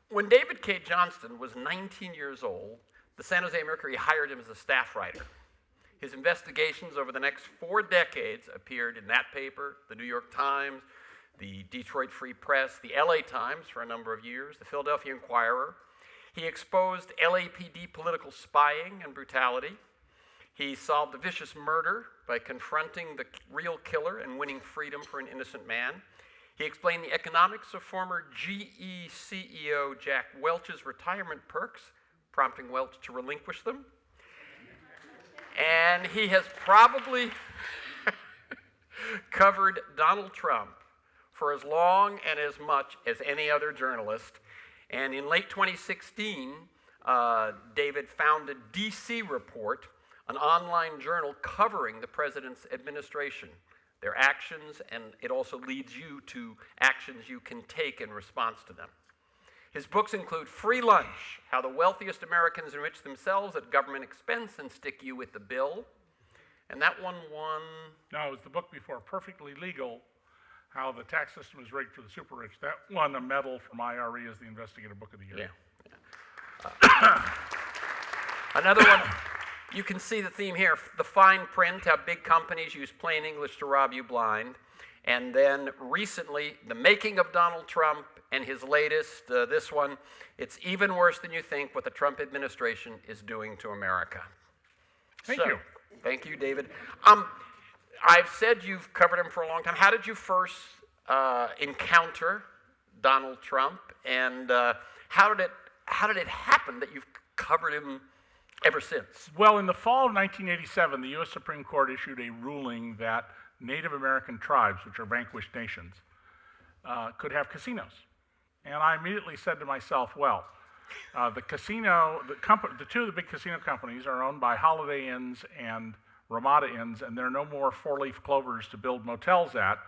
When David Cay Johnston was 19 years old, the San Jose Mercury hired him as a staff writer. His investigations over the next 4 decades appeared in that paper, the New York Times, the Detroit Free Press, the LA Times for a number of years, the Philadelphia Inquirer. He exposed LAPD political spying and brutality. He solved a vicious murder by confronting the real killer and winning freedom for an innocent man. He explained the economics of former GE CEO Jack Welch's retirement perks, prompting Welch to relinquish them. And he has probably covered Donald Trump for as long and as much as any other journalist. And in late 2016, David founded DC Report, an online journal covering the president's administration, their actions, and it also leads you to actions you can take in response to them. His books include Free Lunch, How the Wealthiest Americans Enrich Themselves at Government Expense and Stick You with the Bill. And that one won... No, it was the book before, Perfectly Legal, How the Tax System is Rigged for the Super Rich. That won a medal from IRE as the Investigative Book of the Year. Yeah. Another one, you can see the theme here, the fine print, how big companies use plain English to rob you blind. And then recently, The Making of Donald Trump, and his latest, this one, It's Even Worse Than You Think What the Trump Administration is Doing to America. Thank you. Thank you, David. I've said you've covered him for a long time. How did you first encounter Donald Trump, and how did it happen that you've covered him ever since? Well, in the fall of 1987, the U.S. Supreme Court issued a ruling that Native American tribes, which are vanquished nations, could have casinos. And I immediately said to myself, well, the two of the big casino companies are owned by Holiday Inns and Ramada Inns, and there are no more four-leaf clovers to build motels at,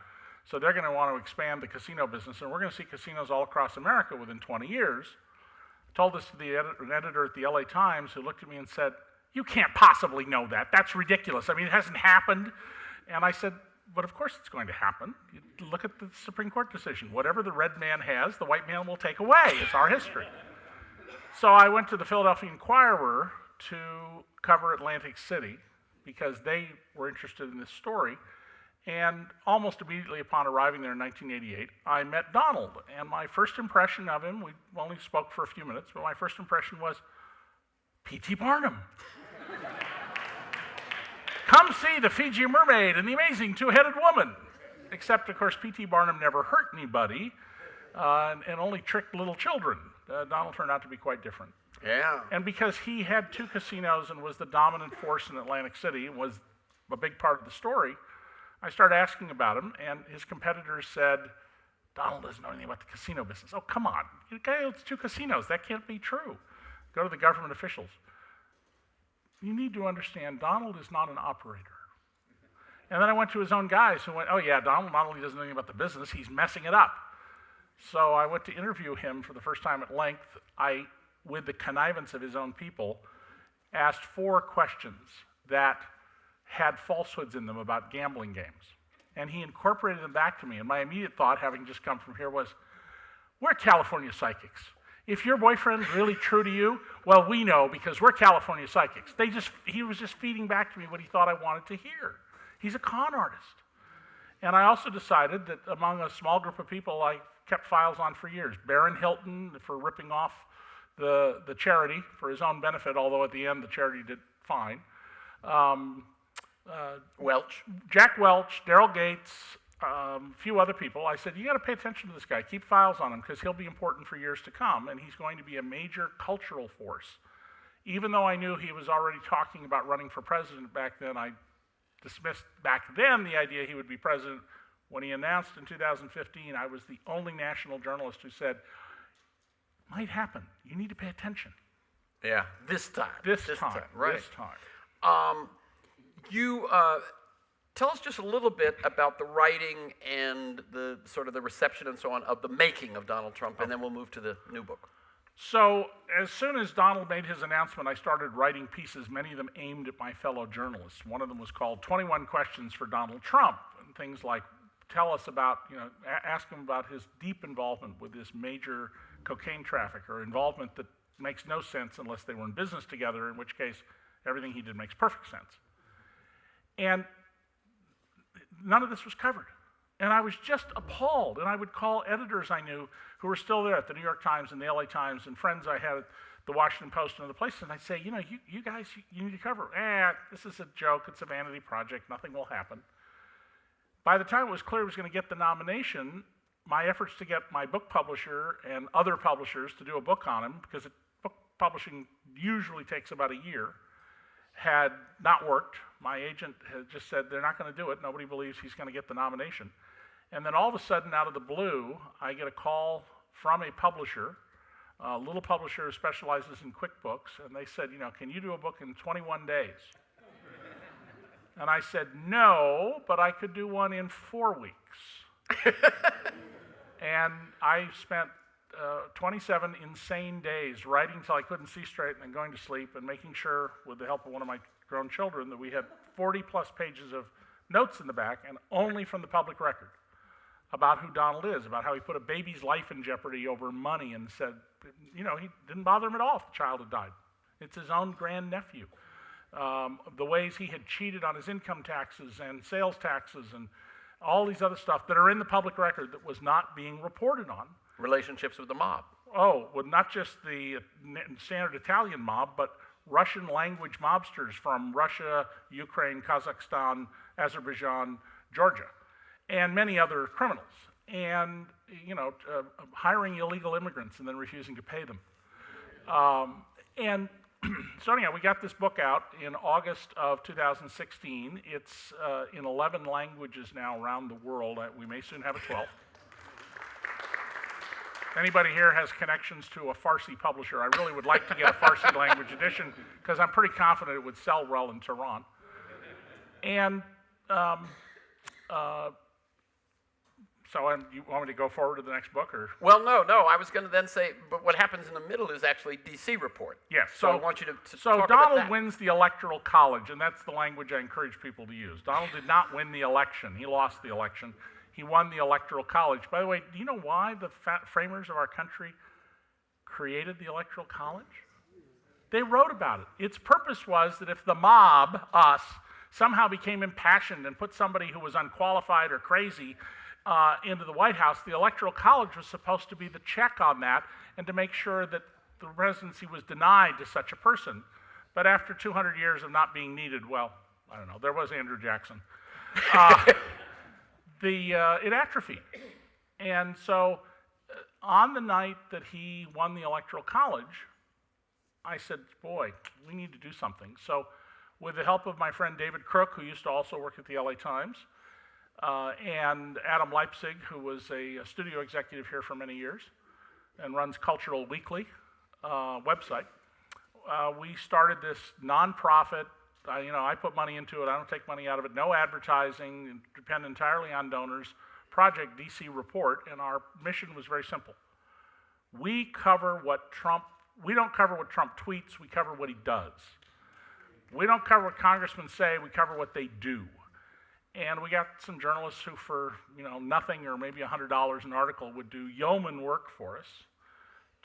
so they're going to want to expand the casino business, and we're going to see casinos all across America within 20 years. I told this to an editor at the LA Times, who looked at me and said, "You can't possibly know that. That's ridiculous. I mean, it hasn't happened." And I said, "But of course it's going to happen. You look at the Supreme Court decision. Whatever the red man has, the white man will take away. It's our history." So I went to the Philadelphia Inquirer to cover Atlantic City because they were interested in this story. And almost immediately upon arriving there in 1988, I met Donald. And my first impression of him, we only spoke for a few minutes, but my first impression was, P.T. Barnum. Come see the Fiji Mermaid and the Amazing Two-Headed Woman. Except, of course, P.T. Barnum never hurt anybody and only tricked little children. Donald turned out to be quite different. Yeah. And because he had 2 casinos and was the dominant force in Atlantic City and was a big part of the story, I started asking about him, and his competitors said, Donald doesn't know anything about the casino business. Oh, come on. The guy owns 2 casinos. That can't be true. Go to the government officials. You need to understand, Donald is not an operator. And then I went to his own guys who went, oh yeah, Donald not only doesn't know anything about the business, he's messing it up. So I went to interview him for the first time at length. I, with the connivance of his own people, asked 4 questions that had falsehoods in them about gambling games. And he incorporated them back to me. And my immediate thought, having just come from here, was, we're California psychics. If your boyfriend's really true to you, well, we know because we're California psychics. He was just feeding back to me what he thought I wanted to hear. He's a con artist. And I also decided that among a small group of people I kept files on for years, Barron Hilton for ripping off the charity for his own benefit, although at the end the charity did fine. Welch. Jack Welch, Daryl Gates, a few other people. I said, you got to pay attention to this guy. Keep files on him because he'll be important for years to come, and he's going to be a major cultural force. Even though I knew he was already talking about running for president back then, I dismissed back then the idea he would be president. When he announced in 2015, I was the only national journalist who said, might happen. You need to pay attention. Yeah, this time. This time. Right. This time. You tell us just a little bit about the writing and the sort of the reception and so on of the making of Donald Trump, and then we'll move to the new book. So as soon as Donald made his announcement, I started writing pieces, many of them aimed at my fellow journalists. One of them was called 21 Questions for Donald Trump, and things like tell us about, ask him about his deep involvement with this major cocaine traffic or involvement that makes no sense unless they were in business together, in which case everything he did makes perfect sense. And none of this was covered. And I was just appalled. And I would call editors I knew who were still there at the New York Times and the LA Times and friends I had at the Washington Post and other places, and I'd say, you guys, you need to cover it. This is a joke. It's a vanity project. Nothing will happen. By the time it was clear he was going to get the nomination, my efforts to get my book publisher and other publishers to do a book on him, because book publishing usually takes about a year, had not worked. My agent had just said, they're not going to do it. Nobody believes he's going to get the nomination. And then all of a sudden, out of the blue, I get a call from a publisher, a little publisher who specializes in QuickBooks, and they said, can you do a book in 21 days? And I said, no, but I could do one in 4 weeks. And I spent 27 insane days writing till I couldn't see straight and then going to sleep and making sure, with the help of one of my grown children, that we had 40 plus pages of notes in the back, and only from the public record, about who Donald is, about how he put a baby's life in jeopardy over money and said, he didn't bother him at all if the child had died. It's his own grandnephew. The ways he had cheated on his income taxes and sales taxes and all these other stuff that are in the public record that was not being reported on. Relationships with the mob. Oh, well, not just the standard Italian mob, but Russian language mobsters from Russia, Ukraine, Kazakhstan, Azerbaijan, Georgia, and many other criminals. And, hiring illegal immigrants and then refusing to pay them. So anyhow, we got this book out in August of 2016. It's in 11 languages now around the world. We may soon have a 12th. If anybody here has connections to a Farsi publisher, I really would like to get a Farsi language edition, because I'm pretty confident it would sell well in Tehran. And so you want me to go forward to the next book, or? Well, no. I was going to then say, but what happens in the middle is actually DC report. Yes. So I want you to talk So about that. Donald wins the Electoral College, and that's the language I encourage people to use. Donald did not win the election. He lost the election. He won the Electoral College. By the way, do you know why the framers of our country created the Electoral College? They wrote about it. Its purpose was that if the mob, us, somehow became impassioned and put somebody who was unqualified or crazy into the White House, the Electoral College was supposed to be the check on that and to make sure that the presidency was denied to such a person. But after 200 years of not being needed, well, I don't know, there was Andrew Jackson. It atrophied. And so on the night that he won the Electoral College, I said, boy, we need to do something. So with the help of my friend David Crook, who used to also work at the LA Times, and Adam Leipzig, who was a studio executive here for many years and runs Cultural Weekly website, we started this nonprofit. I put money into it. I don't take money out of it. No advertising. Depend entirely on donors. Project DC Report, and our mission was very simple. We don't cover what Trump tweets. We cover what he does. We don't cover what congressmen say. We cover what they do. And we got some journalists who, for nothing or maybe $100 an article, would do yeoman work for us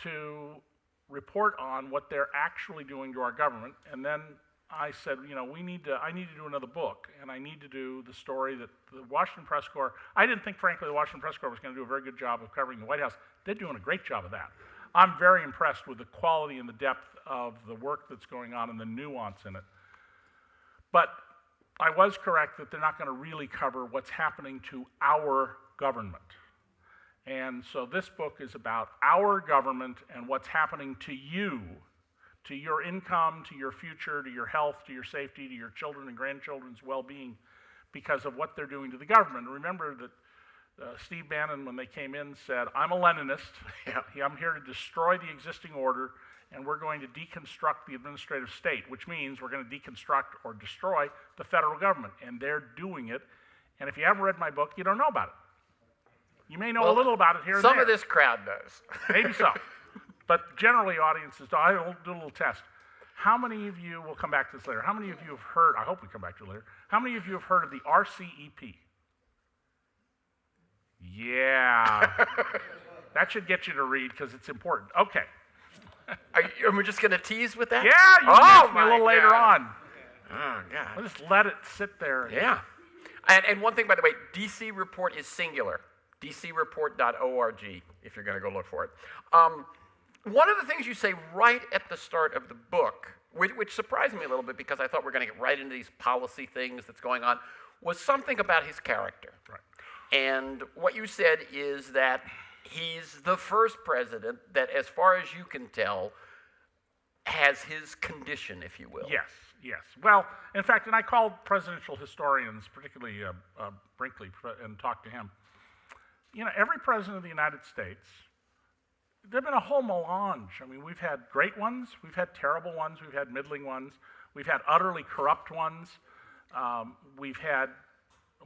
to report on what they're actually doing to our government. And then I said, I need to do another book, and I need to do the story that the Washington Press Corps. I didn't think, frankly, the Washington Press Corps was going to do a very good job of covering the White House. They're doing a great job of that. I'm very impressed with the quality and the depth of the work that's going on and the nuance in it. But I was correct that they're not going to really cover what's happening to our government. And so this book is about our government and what's happening to you, to your income, to your future, to your health, to your safety, to your children and grandchildren's well-being, because of what they're doing to the government. And remember that Steve Bannon, when they came in, said, I'm a Leninist. I'm here to destroy the existing order, and we're going to deconstruct the administrative state, which means we're going to deconstruct or destroy the federal government. And they're doing it. And if you haven't read my book, you don't know about it. You may know a little about it here and there. Some of this crowd knows. Maybe so. But generally, audiences don't. I'll do a little test. How many of you, we'll come back to this later, how many of you have heard, I hope we come back to it later, how many of you have heard of the RCEP? Yeah. That should get you to read because it's important. Okay. Are we just going to tease with that? Yeah, you can ask me a little later on. Oh, God. I'll just let it sit there. Yeah. And one thing, by the way, DC Report is singular. dcreport.org, if you're going to go look for it. One of the things you say right at the start of the book, which surprised me a little bit because I thought we were going to get right into these policy things that's going on, was something about his character. Right. And what you said is that he's the first president that, as far as you can tell, has his condition, if you will. Yes, yes. Well, in fact, and I called presidential historians, particularly Brinkley, and talked to him. You know, every president of the United States, there have been a whole melange. I mean, we've had great ones, we've had terrible ones, we've had middling ones, we've had utterly corrupt ones, we've had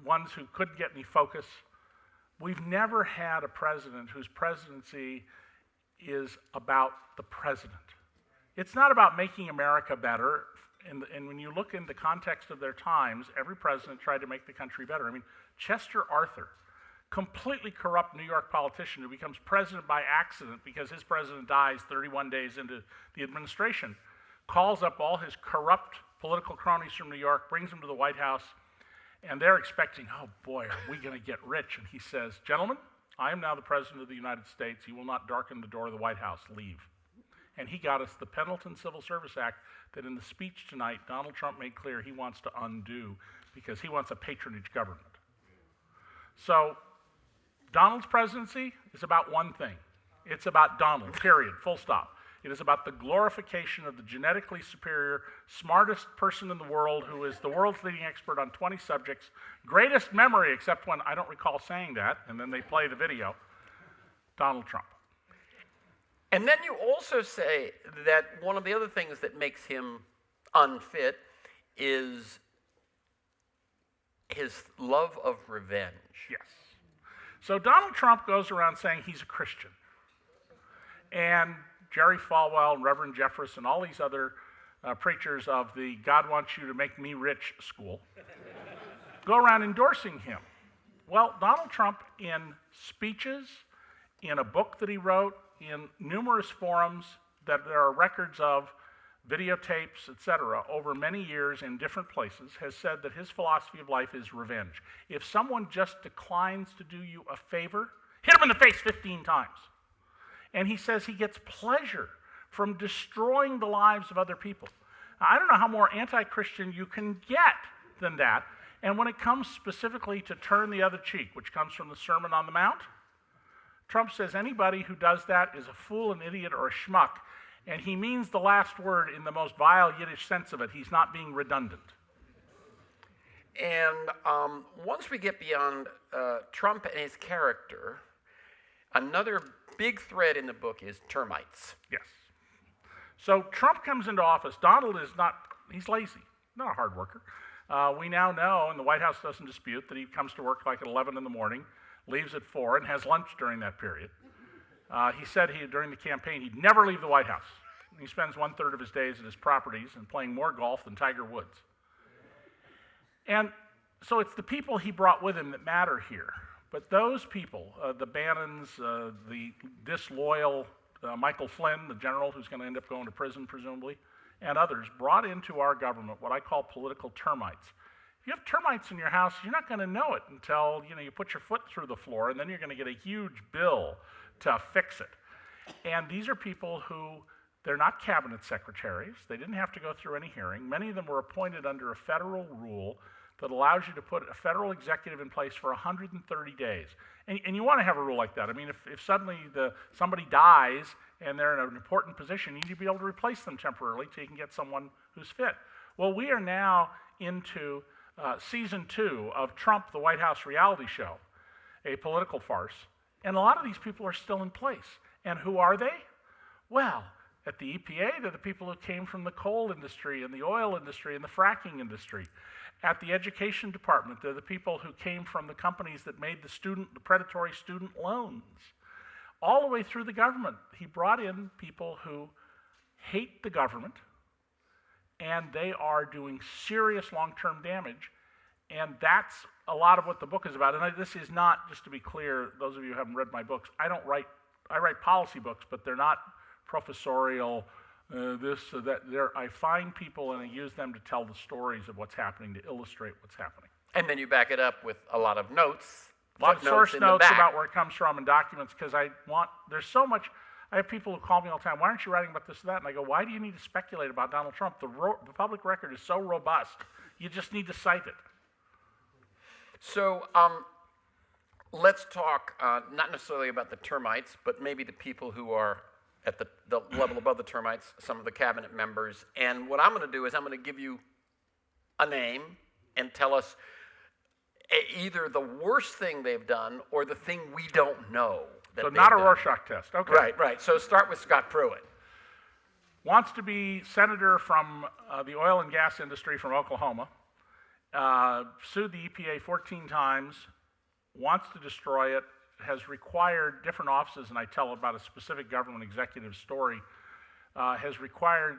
ones who couldn't get any focus. We've never had a president whose presidency is about the president. It's not about making America better, and when you look in the context of their times, every president tried to make the country better. I mean, Chester Arthur, completely corrupt New York politician who becomes president by accident because his president dies 31 days into the administration, calls up all his corrupt political cronies from New York, brings them to the White House, and they're expecting, oh boy, are we going to get rich? And he says, gentlemen, I am now the president of the United States. You will not darken the door of the White House. Leave. And he got us the Pendleton Civil Service Act that in the speech tonight, Donald Trump made clear he wants to undo because he wants a patronage government. So Donald's presidency is about one thing. It's about Donald, period, full stop. It is about the glorification of the genetically superior, smartest person in the world who is the world's leading expert on 20 subjects, greatest memory, except when I don't recall saying that, and then they play the video, Donald Trump. And then you also say that one of the other things that makes him unfit is his love of revenge. Yes. So Donald Trump goes around saying he's a Christian. And Jerry Falwell and Reverend Jeffress and all these other preachers of the God wants you to make me rich school go around endorsing him. Well, Donald Trump, in speeches, in a book that he wrote, in numerous forums that there are records of, videotapes, etc., over many years in different places, has said that his philosophy of life is revenge. If someone just declines to do you a favor, hit him in the face 15 times. And he says he gets pleasure from destroying the lives of other people. Now, I don't know how more anti-Christian you can get than that. And when it comes specifically to turn the other cheek, which comes from the Sermon on the Mount, Trump says anybody who does that is a fool, an idiot, or a schmuck. And he means the last word in the most vile Yiddish sense of it. He's not being redundant. And once we get beyond Trump and his character, another big thread in the book is termites. Yes. So Trump comes into office. Donald is not, he's lazy, not a hard worker. We now know, and the White House doesn't dispute, that he comes to work like at 11 in the morning, leaves at 4, and has lunch during that period. He said during the campaign he'd never leave the White House. He spends 1/3 of his days at his properties and playing more golf than Tiger Woods. And so it's the people he brought with him that matter here. But those people, the Bannons, the disloyal Michael Flynn, the general who's going to end up going to prison presumably, and others, brought into our government what I call political termites. If you have termites in your house, you're not going to know it until you put your foot through the floor, and then you're going to get a huge bill to fix it. And these are people who, they're not cabinet secretaries. They didn't have to go through any hearing. Many of them were appointed under a federal rule that allows you to put a federal executive in place for 130 days. And you want to have a rule like that. I mean, if suddenly somebody dies and they're in an important position, you need to be able to replace them temporarily till you can get someone who's fit. Well, we are now into season 2 of Trump, the White House reality show, a political farce. And a lot of these people are still in place. And who are they? Well, at the EPA, they're the people who came from the coal industry and the oil industry and the fracking industry. At the education department, they're the people who came from the companies that made the predatory student loans. All the way through the government, he brought in people who hate the government, and they are doing serious long-term damage. And that's a lot of what the book is about. And this is not, just to be clear, those of you who haven't read my books, I don't write I write policy books, but they're not professorial, I find people and I use them to tell the stories of what's happening, to illustrate what's happening. And then you back it up with a lot of notes. A lot of source in the notes back. about where it comes from and documents, because there's so much. I have people who call me all the time, why aren't you writing about this or that? And I go, why do you need to speculate about Donald Trump? The public record is so robust, you just need to cite it. So let's talk not necessarily about the termites, but maybe the people who are at the level above the termites, some of the cabinet members. And what I'm going to do is I'm going to give you a name and tell us either the worst thing they've done or the thing we don't know. So not a Rorschach test. Okay. Right. So start with Scott Pruitt. Wants to be senator from the oil and gas industry from Oklahoma. Sued the EPA 14 times. Wants to destroy it. Has required different offices, and I tell about a specific government executive story, has required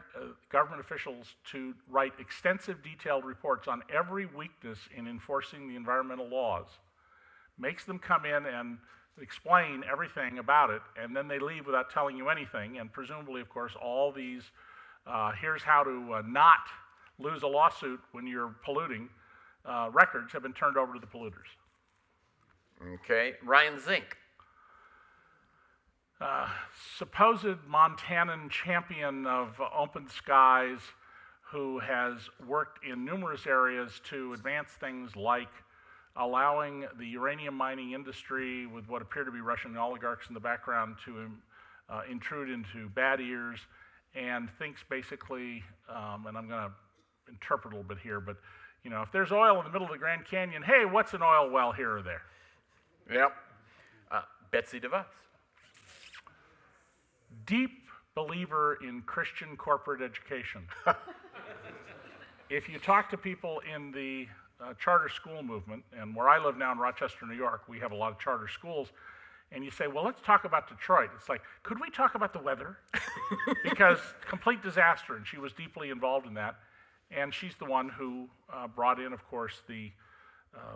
government officials to write extensive detailed reports on every weakness in enforcing the environmental laws, makes them come in and explain everything about it, and then they leave without telling you anything, and presumably, of course, all these, here's how to not lose a lawsuit when you're polluting, records have been turned over to the polluters. Okay, Ryan Zink. Supposed Montanan champion of open skies who has worked in numerous areas to advance things like allowing the uranium mining industry with what appear to be Russian oligarchs in the background to intrude into bad ears, and thinks basically, and I'm going to interpret a little bit here, but if there's oil in the middle of the Grand Canyon, hey, what's an oil well here or there? Yep. Betsy DeVos. Deep believer in Christian corporate education. If you talk to people in the charter school movement, and where I live now in Rochester, New York, we have a lot of charter schools, and you say, well, let's talk about Detroit. It's like, could we talk about the weather? Because complete disaster, and she was deeply involved in that. And she's the one who brought in, of course, the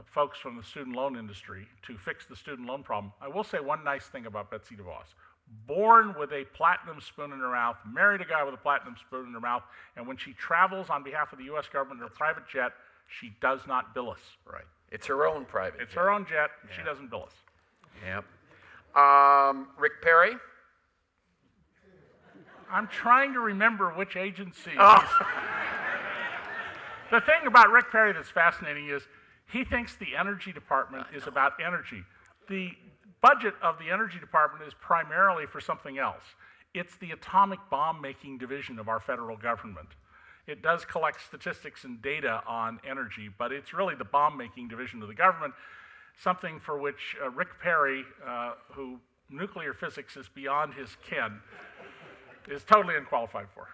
folks from the student loan industry to fix the student loan problem. I will say one nice thing about Betsy DeVos. Born with a platinum spoon in her mouth, married a guy with a platinum spoon in her mouth, and when she travels on behalf of the U.S. government in her private jet, she does not bill us. Right. It's her own private jet. It's her own jet, and she doesn't bill us. Yep. Rick Perry. I'm trying to remember which agency. Oh. The thing about Rick Perry that's fascinating is he thinks the Energy Department is about energy. The budget of the Energy Department is primarily for something else. It's the atomic bomb-making division of our federal government. It does collect statistics and data on energy, but it's really the bomb-making division of the government, something for which Rick Perry, who nuclear physics is beyond his ken, is totally unqualified for.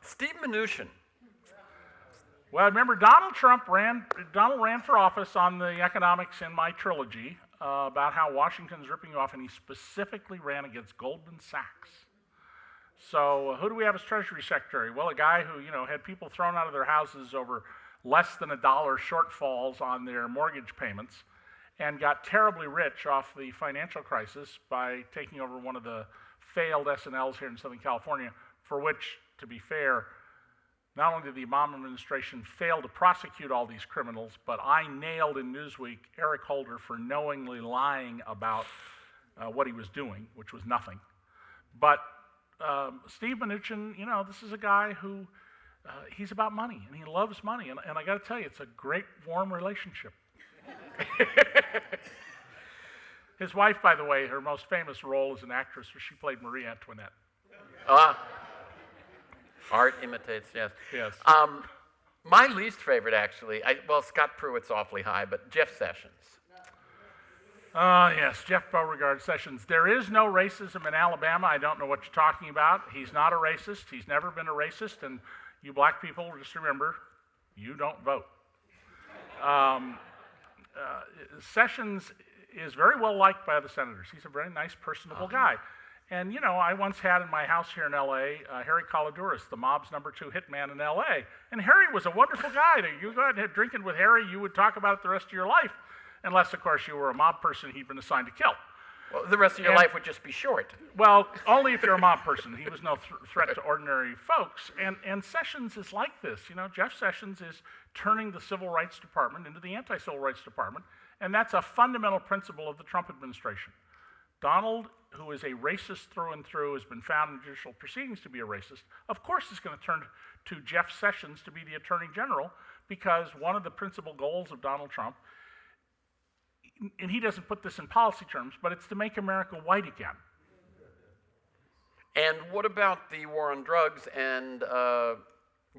Steve Mnuchin. Well, remember Donald ran for office on the economics in my trilogy about how Washington's ripping you off, and he specifically ran against Goldman Sachs. So who do we have as Treasury Secretary? Well, a guy who had people thrown out of their houses over less than $1 shortfalls on their mortgage payments, and got terribly rich off the financial crisis by taking over one of the failed S&Ls here in Southern California, for which, to be fair, not only did the Obama administration fail to prosecute all these criminals, but I nailed in Newsweek Eric Holder for knowingly lying about what he was doing, which was nothing. But Steve Mnuchin, this is a guy who, he's about money, and he loves money. And I got to tell you, it's a great, warm relationship. His wife, by the way, her most famous role as an actress, was she played Marie Antoinette. Art imitates, yes. Yes. My least favorite, actually, Scott Pruitt's awfully high, but Jeff Sessions. Yes, Jeff Beauregard Sessions. There is no racism in Alabama. I don't know what you're talking about. He's not a racist. He's never been a racist. And you black people, just remember, you don't vote. Sessions is very well liked by the senators. He's a very nice, personable guy. And, I once had in my house here in L.A. Harry Coladuris, the mob's #2 hitman in L.A. And Harry was a wonderful guy. You go out and drinking with Harry, you would talk about it the rest of your life. Unless, of course, you were a mob person he'd been assigned to kill. Well, the rest of your life would just be short. Well, only if you're a mob person. He was no threat to ordinary folks. And Sessions is like this. You know, Jeff Sessions is turning the Civil Rights Department into the Anti-Civil Rights Department, and that's a fundamental principle of the Trump administration. Donald, who is a racist through and through, has been found in judicial proceedings to be a racist, of course is going to turn to Jeff Sessions to be the Attorney General, because one of the principal goals of Donald Trump, and he doesn't put this in policy terms, but it's to make America white again. And what about the war on drugs and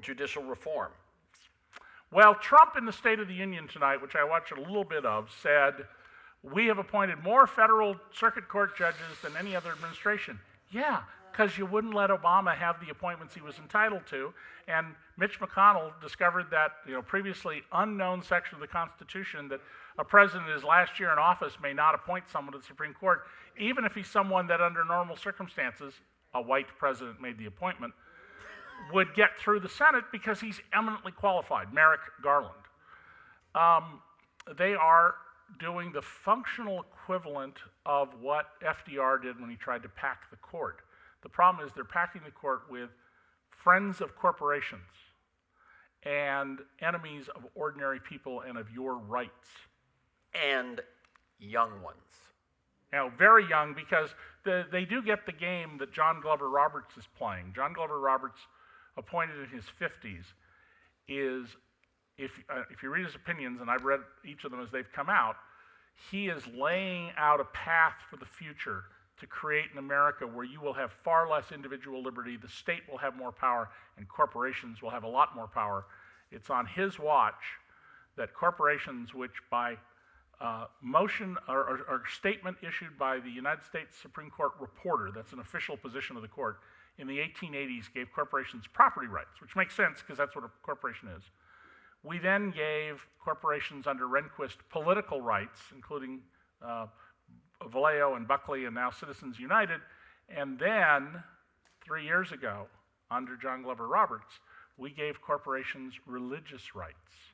judicial reform? Well, Trump in the State of the Union tonight, which I watched a little bit of, said, "We have appointed more federal circuit court judges than any other administration." Yeah, because you wouldn't let Obama have the appointments he was entitled to, and Mitch McConnell discovered that, previously unknown section of the Constitution that a president his last year in office may not appoint someone to the Supreme Court, even if he's someone that under normal circumstances, a white president made the appointment, would get through the Senate because he's eminently qualified, Merrick Garland. They are doing the functional equivalent of what FDR did when he tried to pack the court. The problem is they're packing the court with friends of corporations and enemies of ordinary people and of your rights. And young ones. Now, very young, because they do get the game that John Glover Roberts is playing. John Glover Roberts, appointed in his 50s, is, if you read his opinions, and I've read each of them as they've come out, he is laying out a path for the future to create an America where you will have far less individual liberty, the state will have more power, and corporations will have a lot more power. It's on his watch that corporations, which by motion or statement issued by the United States Supreme Court reporter, that's an official position of the court, in the 1880s gave corporations property rights, which makes sense because that's what a corporation is. We then gave corporations under Rehnquist political rights, including Vallejo and Buckley and now Citizens United. And then, 3 years ago, under John Glover Roberts, we gave corporations religious rights.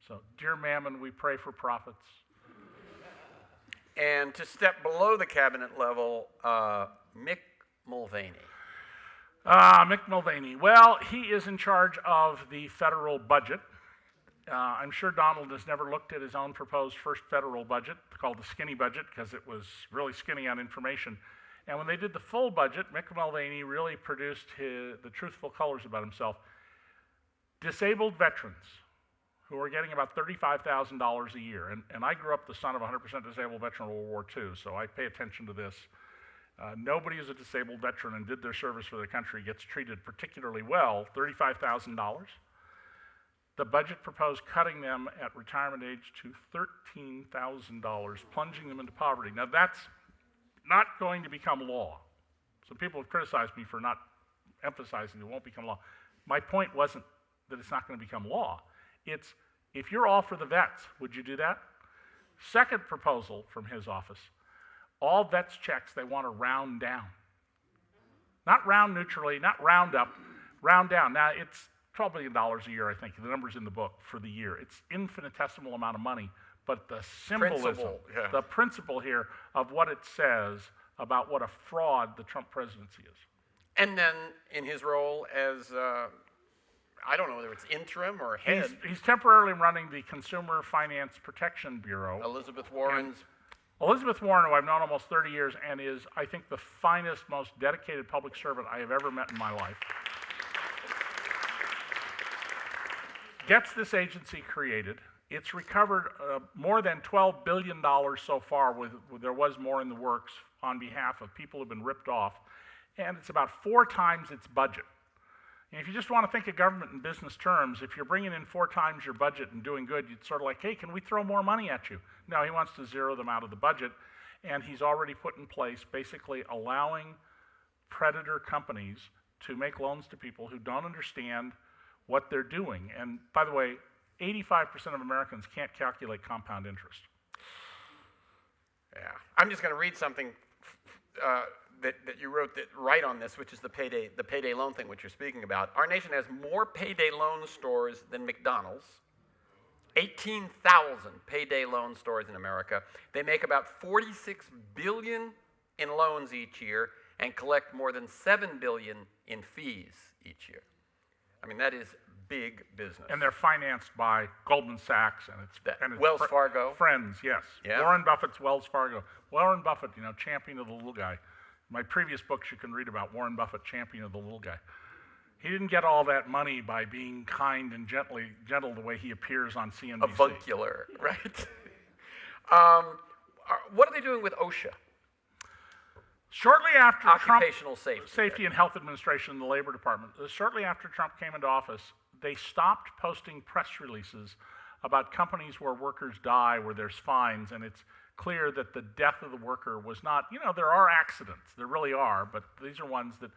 So, dear Mammon, we pray for profits. And to step below the cabinet level, Mick Mulvaney. Mick Mulvaney. Well, he is in charge of the federal budget. I'm sure Donald has never looked at his own proposed first federal budget, called the skinny budget, because it was really skinny on information. And when they did the full budget, Mick Mulvaney really produced the truthful colors about himself. Disabled veterans who are getting about $35,000 a year. And I grew up the son of a 100% disabled veteran of World War II, so I pay attention to this. Nobody who's a disabled veteran and did their service for their country gets treated particularly well. $35,000. The budget proposed cutting them at retirement age to $13,000, plunging them into poverty. Now that's not going to become law. Some people have criticized me for not emphasizing it won't become law. My point wasn't that it's not going to become law. It's, if you're all for the vets, would you do that? Second proposal from his office, all vets checks they want to round down. Not round neutrally, not round up, round down. Now, it's $12 billion a year, I think. The number's in the book for the year. It's infinitesimal amount of money, but the symbolism, the principle here of what it says about what a fraud the Trump presidency is. And then in his role as, I don't know whether it's interim or head. He's temporarily running the Consumer Finance Protection Bureau. Elizabeth Warren, who I've known almost 30 years and is, I think, the finest, most dedicated public servant I have ever met in my life. Gets this agency created. It's recovered more than $12 billion so far. There was more in the works on behalf of people who've been ripped off. And it's about 4 times its budget. And if you just want to think of government in business terms, if you're bringing in 4 times your budget and doing good, you'd sort of like, hey, can we throw more money at you? No, he wants to zero them out of the budget. And he's already put in place basically allowing predator companies to make loans to people who don't understand what they're doing. And by the way, 85% of Americans can't calculate compound interest. Yeah. I'm just going to read something that you wrote right on this, which is the payday loan thing, which you're speaking about. Our nation has more payday loan stores than McDonald's, 18,000 payday loan stores in America. They make about $46 billion in loans each year and collect more than $7 billion in fees each year. I mean, that is big business. And they're financed by Goldman Sachs and it's Wells Fargo. Friends, yes. Yeah. Warren Buffett's Wells Fargo. Warren Buffett, champion of the little guy. My previous books you can read about Warren Buffett, champion of the little guy. He didn't get all that money by being kind and gentle the way he appears on CNBC. Avuncular, right? What are they doing with OSHA? Shortly after Occupational Safety and Health Administration, the Labor Department, shortly after Trump came into office, they stopped posting press releases about companies where workers die, where there's fines, and it's clear that the death of the worker was not, there are accidents, there really are, but these are ones that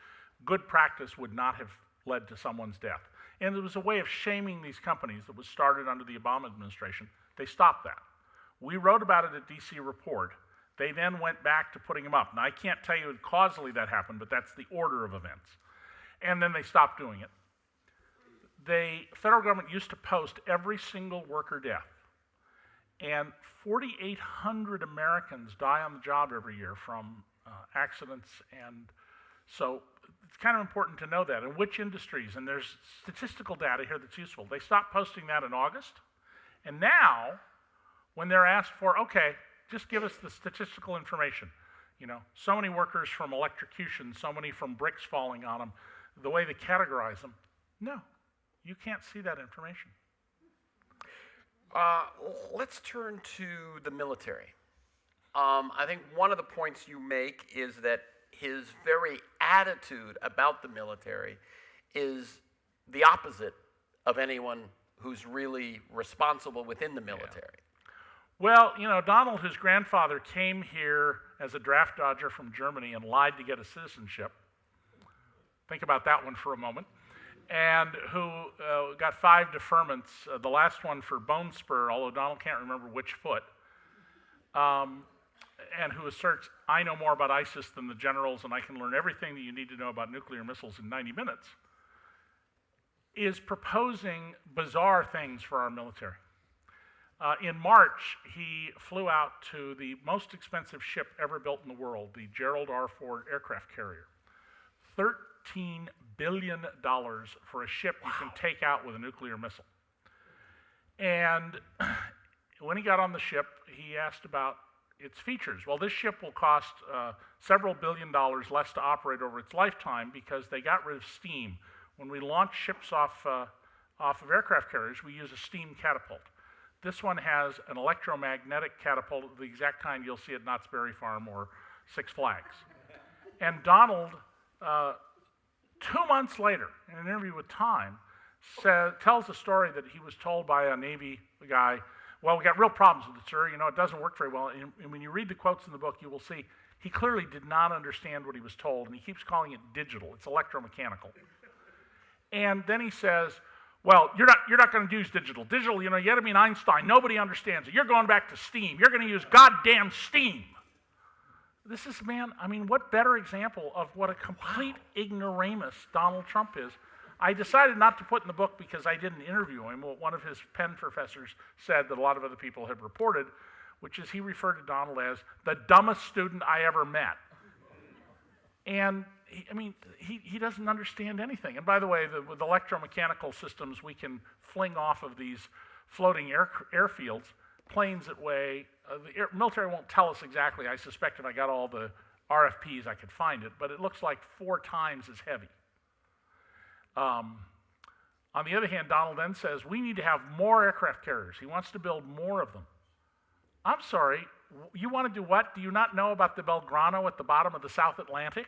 good practice would not have led to someone's death. And it was a way of shaming these companies that was started under the Obama administration. They stopped that. We wrote about it at DC Report. They then went back to putting them up. Now, I can't tell you causally that happened, but that's the order of events. And then they stopped doing it. The federal government used to post every single worker death. And 4,800 Americans die on the job every year from accidents. And so it's kind of important to know that. And which industries, and there's statistical data here that's useful. They stopped posting that in August. And now, when they're asked for, okay, just give us the statistical information. So many workers from electrocution, so many from bricks falling on them, the way they categorize them. No, you can't see that information. Let's turn to the military. I think one of the points you make is that his very attitude about the military is the opposite of anyone who's really responsible within the military. Yeah. Well, Donald, his grandfather, came here as a draft dodger from Germany and lied to get a citizenship. Think about that one for a moment. And who got 5 deferments, the last one for bone spur, although Donald can't remember which foot, and who asserts, I know more about ISIS than the generals and I can learn everything that you need to know about nuclear missiles in 90 minutes, is proposing bizarre things for our military. In March, he flew out to the most expensive ship ever built in the world, the Gerald R. Ford aircraft carrier. $13 billion for a ship you can take out with a nuclear missile. And when he got on the ship, he asked about its features. Well, this ship will cost several $billion less to operate over its lifetime because they got rid of steam. When we launch ships off of aircraft carriers, we use a steam catapult. This one has an electromagnetic catapult, the exact kind you'll see at Knott's Berry Farm or Six Flags. And Donald, 2 months later, in an interview with Time, tells a story that he was told by a Navy guy, well, we got real problems with it, sir. It doesn't work very well. And when you read the quotes in the book, you will see he clearly did not understand what he was told, and he keeps calling it digital. It's electromechanical. And then he says, well, you're not going to use digital. Digital, you had to be an Einstein. Nobody understands it. You're going back to steam. You're going to use goddamn steam. This is, what better example of what a complete ignoramus Donald Trump is. I decided not to put in the book because I didn't interview him. What one of his Penn professors said that a lot of other people have reported, which is he referred to Donald as the dumbest student I ever met. And he doesn't understand anything. And by the way, with electromechanical systems, we can fling off of these floating airfields planes that weigh, the military won't tell us exactly. I suspect if I got all the RFPs, I could find it, but it looks like 4 times as heavy. On the other hand, Donald then says, we need to have more aircraft carriers. He wants to build more of them. I'm sorry, you want to do what? Do you not know about the Belgrano at the bottom of the South Atlantic?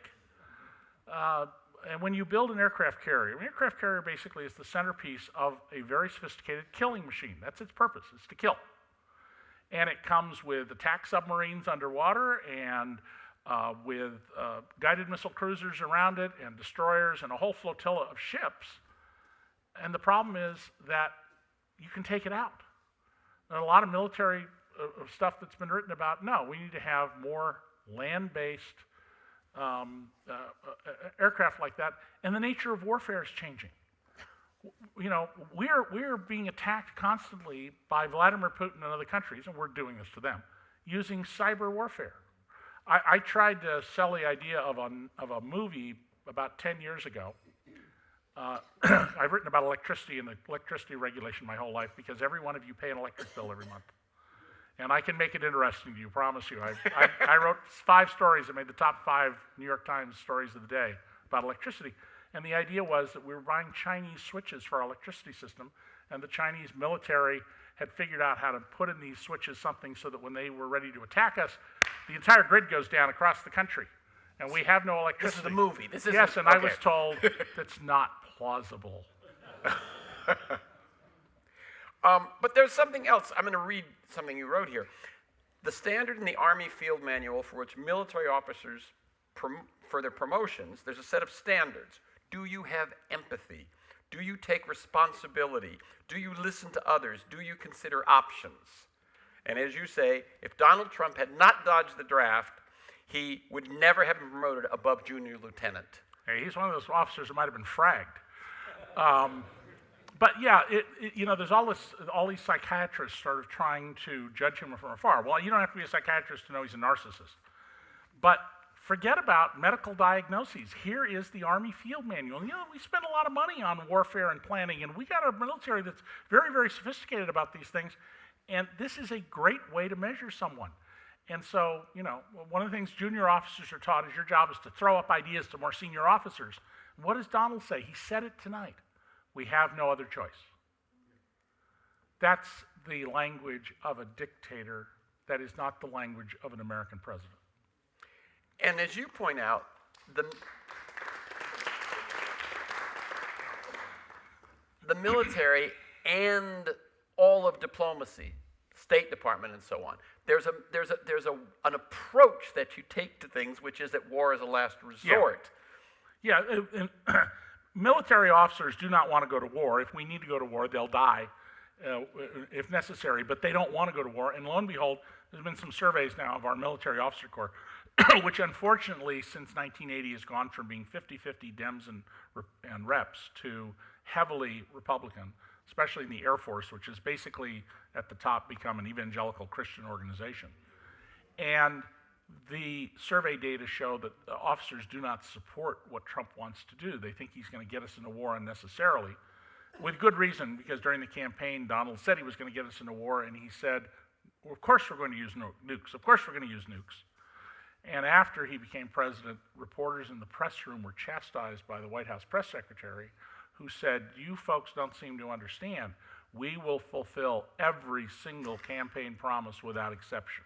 And when you build an aircraft carrier basically is the centerpiece of a very sophisticated killing machine. That's its purpose, is to kill. And it comes with attack submarines underwater and with guided missile cruisers around it and destroyers and a whole flotilla of ships. And the problem is that you can take it out. And a lot of military stuff that's been written about, no, we need to have more land-based aircraft like that. And the nature of warfare is changing. we're being attacked constantly by Vladimir Putin and other countries, and we're doing this to them, using cyber warfare. I tried to sell the idea of a movie about 10 years ago. I've written about electricity and electricity regulation my whole life because every one of you pay an electric bill every month. And I can make it interesting to you, promise you. I wrote 5 stories that made the top 5 New York Times stories of the day about electricity. And the idea was that we were buying Chinese switches for our electricity system, and the Chinese military had figured out how to put in these switches something so that when they were ready to attack us, the entire grid goes down across the country, and we have no electricity. This is the movie. Yes, and okay. I was told that's not plausible. But there's something else. I'm going to read something you wrote here. The standard in the Army Field Manual for which military officers, for their promotions, there's a set of standards. Do you have empathy? Do you take responsibility? Do you listen to others? Do you consider options? And as you say, if Donald Trump had not dodged the draft, he would never have been promoted above junior lieutenant. Hey, he's one of those officers who might have been fragged. But yeah, there's all these psychiatrists sort of trying to judge him from afar. Well, you don't have to be a psychiatrist to know he's a narcissist. But forget about medical diagnoses. Here is the Army Field Manual. We spend a lot of money on warfare and planning, and we got a military that's very, very sophisticated about these things. And this is a great way to measure someone. And so, one of the things junior officers are taught is your job is to throw up ideas to more senior officers. What does Donald say? He said it tonight. We have no other choice. That's the language of a dictator. That is not the language of an American president. And as you point out, the military and all of diplomacy, State Department and so on, there's an approach that you take to things, which is that war is a last resort. Yeah, military officers do not want to go to war. If we need to go to war, they'll die if necessary, but they don't want to go to war. And lo and behold, there's been some surveys now of our military officer corps, which unfortunately since 1980 has gone from being 50-50 Dems and reps to heavily Republican, especially in the Air Force, which has basically at the top become an evangelical Christian organization. And the survey data show that officers do not support what Trump wants to do. They think he's going to get us into war unnecessarily, with good reason, because during the campaign, Donald said he was going to get us into war, and he said, well, of course we're going to use nukes. Of course we're going to use nukes. And after he became president, reporters in the press room were chastised by the White House press secretary, who said, you folks don't seem to understand. We will fulfill every single campaign promise without exception.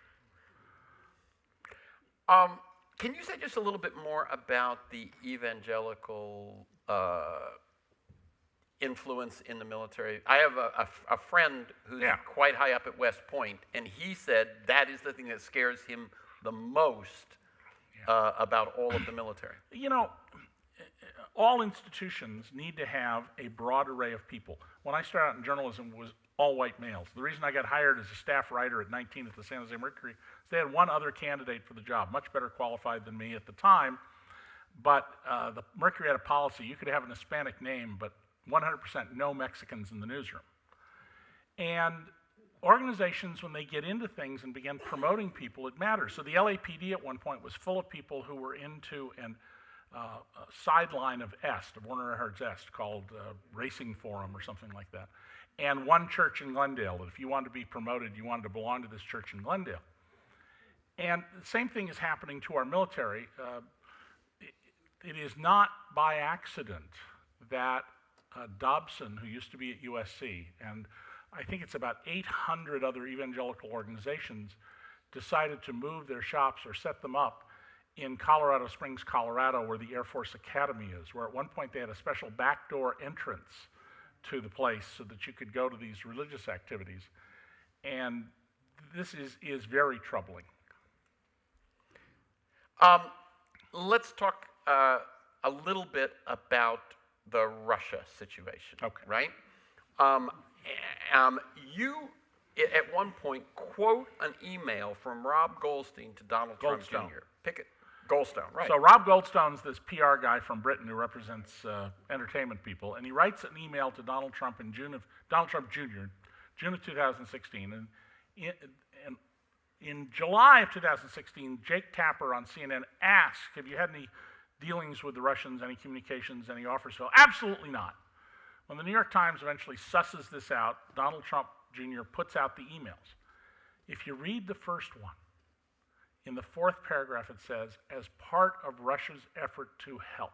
Can you say just a little bit more about the evangelical influence in the military? I have a friend who's quite high up at West Point, and he said that is the thing that scares him the most about all of the military. All institutions need to have a broad array of people. When I started out in journalism, it was all white males. The reason I got hired as a staff writer at 19 at the San Jose Mercury is they had one other candidate for the job, much better qualified than me at the time. But the Mercury had a policy, you could have an Hispanic name, but 100% no Mexicans in the newsroom. And organizations, when they get into things and begin promoting people, it matters. So the LAPD at one point was full of people who were into a sideline of EST, of Werner Erhard's EST, called Racing Forum or something like that. And one church in Glendale, that if you wanted to be promoted, you wanted to belong to this church in Glendale. And the same thing is happening to our military. It is not by accident that Dobson, who used to be at USC, and I think it's about 800 other evangelical organizations, decided to move their shops or set them up in Colorado Springs, Colorado, where the Air Force Academy is, where at one point they had a special backdoor entrance to the place so that you could go to these religious activities. And this is very troubling. Let's talk a little bit about the Russia situation, right? You, at one point, quote an email from Rob Goldstein to Donald Trump Jr. Pick it. Goldstone, right. So Rob Goldstone's this PR guy from Britain who represents entertainment people, and he writes an email to Donald Trump Jr., June of 2016, and in July of 2016, Jake Tapper on CNN asked, have you had any dealings with the Russians, any communications, any offers? So absolutely not. When the New York Times eventually susses this out, Donald Trump Jr. puts out the emails. If you read the first one, in the fourth paragraph it says, as part of Russia's effort to help.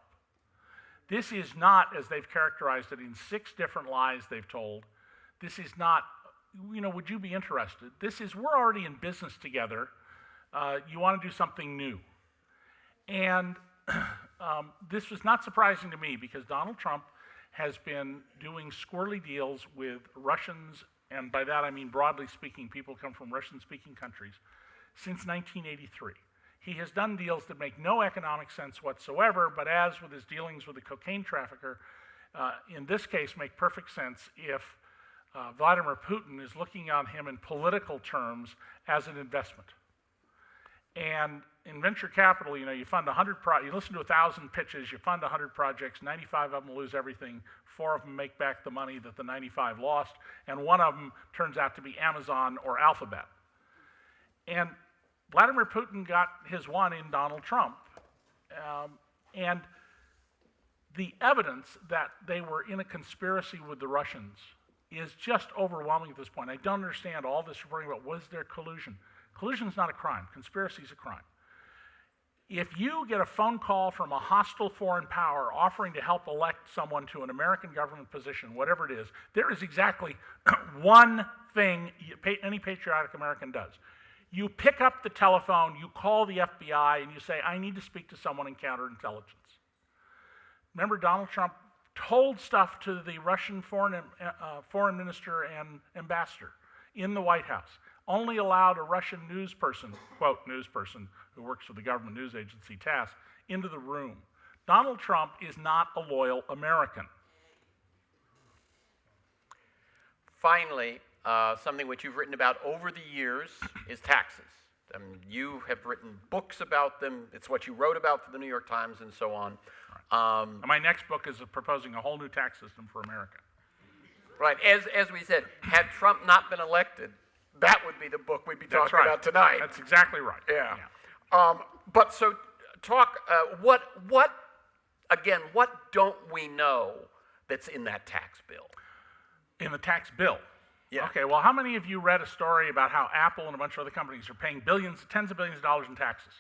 This is not, as they've characterized it in 6 different lies they've told, this is not, would you be interested? This is, we're already in business together. You want to do something new. And this was not surprising to me because Donald Trump has been doing squirrely deals with Russians, and by that I mean broadly speaking, people come from Russian-speaking countries, since 1983. He has done deals that make no economic sense whatsoever, but as with his dealings with the cocaine trafficker, in this case make perfect sense if Vladimir Putin is looking on him in political terms as an investment. And in venture capital, you fund 100 you listen to 1,000 pitches, you fund 100 projects, 95 of them lose everything, 4 of them make back the money that the 95 lost, and 1 of them turns out to be Amazon or Alphabet. And Vladimir Putin got his one in Donald Trump. And the evidence that they were in a conspiracy with the Russians is just overwhelming at this point. I don't understand all this reporting about was there collusion. Collusion is not a crime. Conspiracy is a crime. If you get a phone call from a hostile foreign power offering to help elect someone to an American government position, whatever it is, there is exactly one thing any patriotic American does. You pick up the telephone, you call the FBI, and you say, I need to speak to someone in counterintelligence. Remember, Donald Trump told stuff to the Russian foreign minister and ambassador in the White House, only allowed a Russian news person, quote, news person, who works for the government news agency TASS, into the room. Donald Trump is not a loyal American. Finally, something which you've written about over the years is taxes. You have written books about them. It's what you wrote about for the New York Times and so on. My next book is proposing a whole new tax system for America. Right. As we said, had Trump not been elected, that would be the book we'd be talking about tonight. That's exactly right. Yeah. But so talk, what don't we know that's in that tax bill? In the tax bill? Yeah. Okay, well, how many of you read a story about how Apple and a bunch of other companies are paying tens of billions of dollars in taxes?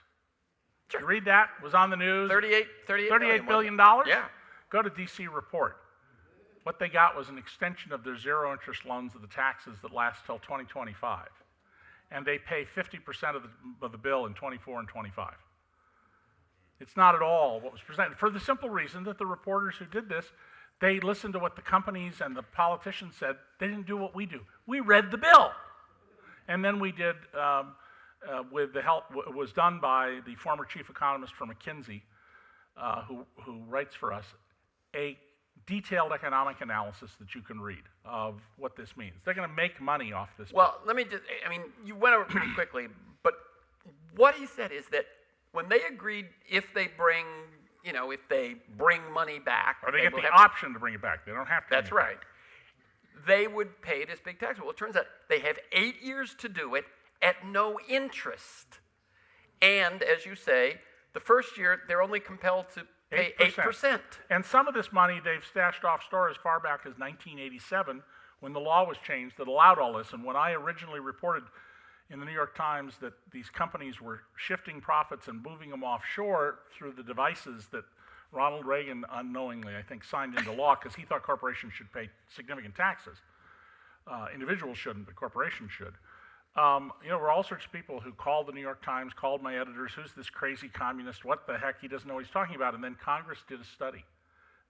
Sure. You read that? It was on the news. $38 billion? Yeah. Go to DC Report. What they got was an extension of their zero-interest loans of the taxes that last till 2025. And they pay 50% of the bill in 24 and 25. It's not at all what was presented, for the simple reason that the reporters who did this, they listened to what the companies and the politicians said. They didn't do what we do. We read the bill. And then we did, with the help, it was done by the former chief economist from McKinsey, who writes for us, a detailed economic analysis that you can read of what this means. They're going to make money off this. Well, let me just, you went over it pretty quickly, but what he said is that when they agreed, if they bring money back. Or they get the option to bring it back. They don't have to. That's right. They would pay this big tax. Well, it turns out they have 8 years to do it at no interest. And, as you say, the first year, they're only compelled to pay 8%. And some of this money they've stashed offshore as far back as 1987, when the law was changed that allowed all this. And when I originally reported in the New York Times that these companies were shifting profits and moving them offshore through the devices that Ronald Reagan unknowingly, I think, signed into law because he thought corporations should pay significant taxes. Individuals shouldn't, but corporations should. We're all sorts of people who called the New York Times, called my editors, who's this crazy communist, what the heck, he doesn't know what he's talking about. And then Congress did a study.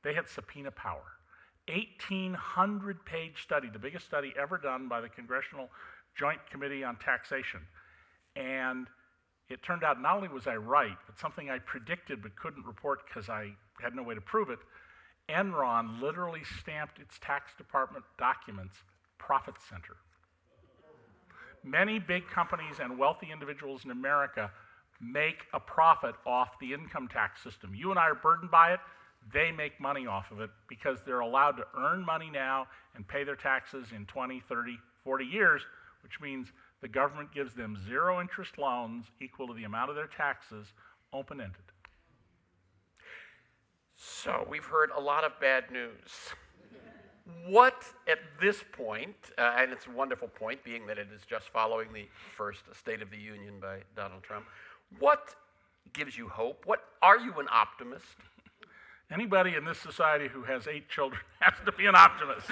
They had subpoena power. 1,800-page study, the biggest study ever done by the Congressional Joint Committee on Taxation. And it turned out not only was I right, but something I predicted but couldn't report because I had no way to prove it, Enron literally stamped its tax department documents profit center. Many big companies and wealthy individuals in America make a profit off the income tax system. You and I are burdened by it. They make money off of it because they're allowed to earn money now and pay their taxes in 20, 30, 40 years, which means the government gives them zero interest loans equal to the amount of their taxes, open-ended. So we've heard a lot of bad news. What at this point, and it's a wonderful point being that it is just following the first State of the Union by Donald Trump, what gives you hope? Are you an optimist? Anybody in this society who has 8 children has to be an optimist.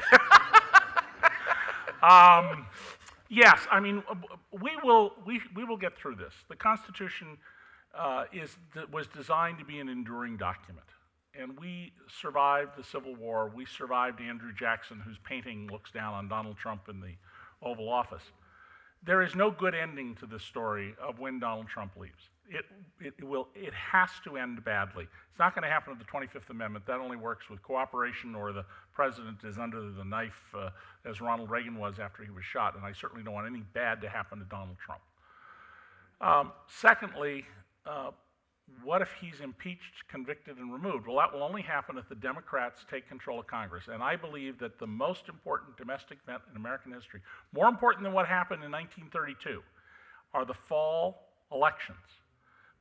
Yes, I mean, we will get through this. The Constitution was designed to be an enduring document. And we survived the Civil War. We survived Andrew Jackson, whose painting looks down on Donald Trump in the Oval Office. There is no good ending to this story of when Donald Trump leaves. It has to end badly. It's not going to happen with the 25th Amendment. That only works with cooperation, or the president is under the knife, as Ronald Reagan was after he was shot, and I certainly don't want any bad to happen to Donald Trump. Secondly, what if he's impeached, convicted, and removed? Well, that will only happen if the Democrats take control of Congress. And I believe that the most important domestic event in American history, more important than what happened in 1932, are the fall elections.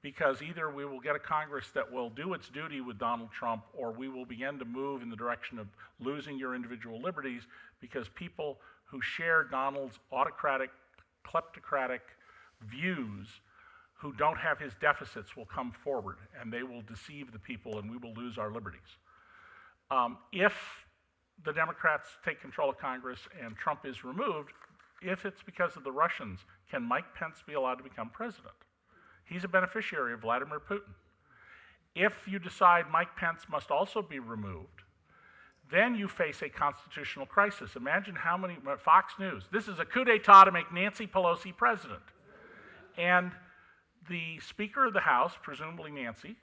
Because either we will get a Congress that will do its duty with Donald Trump, or we will begin to move in the direction of losing your individual liberties, because people who share Donald's autocratic, kleptocratic views, who don't have his deficits, will come forward, and they will deceive the people, and we will lose our liberties. If the Democrats take control of Congress and Trump is removed, if it's because of the Russians, can Mike Pence be allowed to become president? He's a beneficiary of Vladimir Putin. If you decide Mike Pence must also be removed, then you face a constitutional crisis. Imagine how many, Fox News, this is a coup d'etat to make Nancy Pelosi president. And the Speaker of the House, presumably Nancy,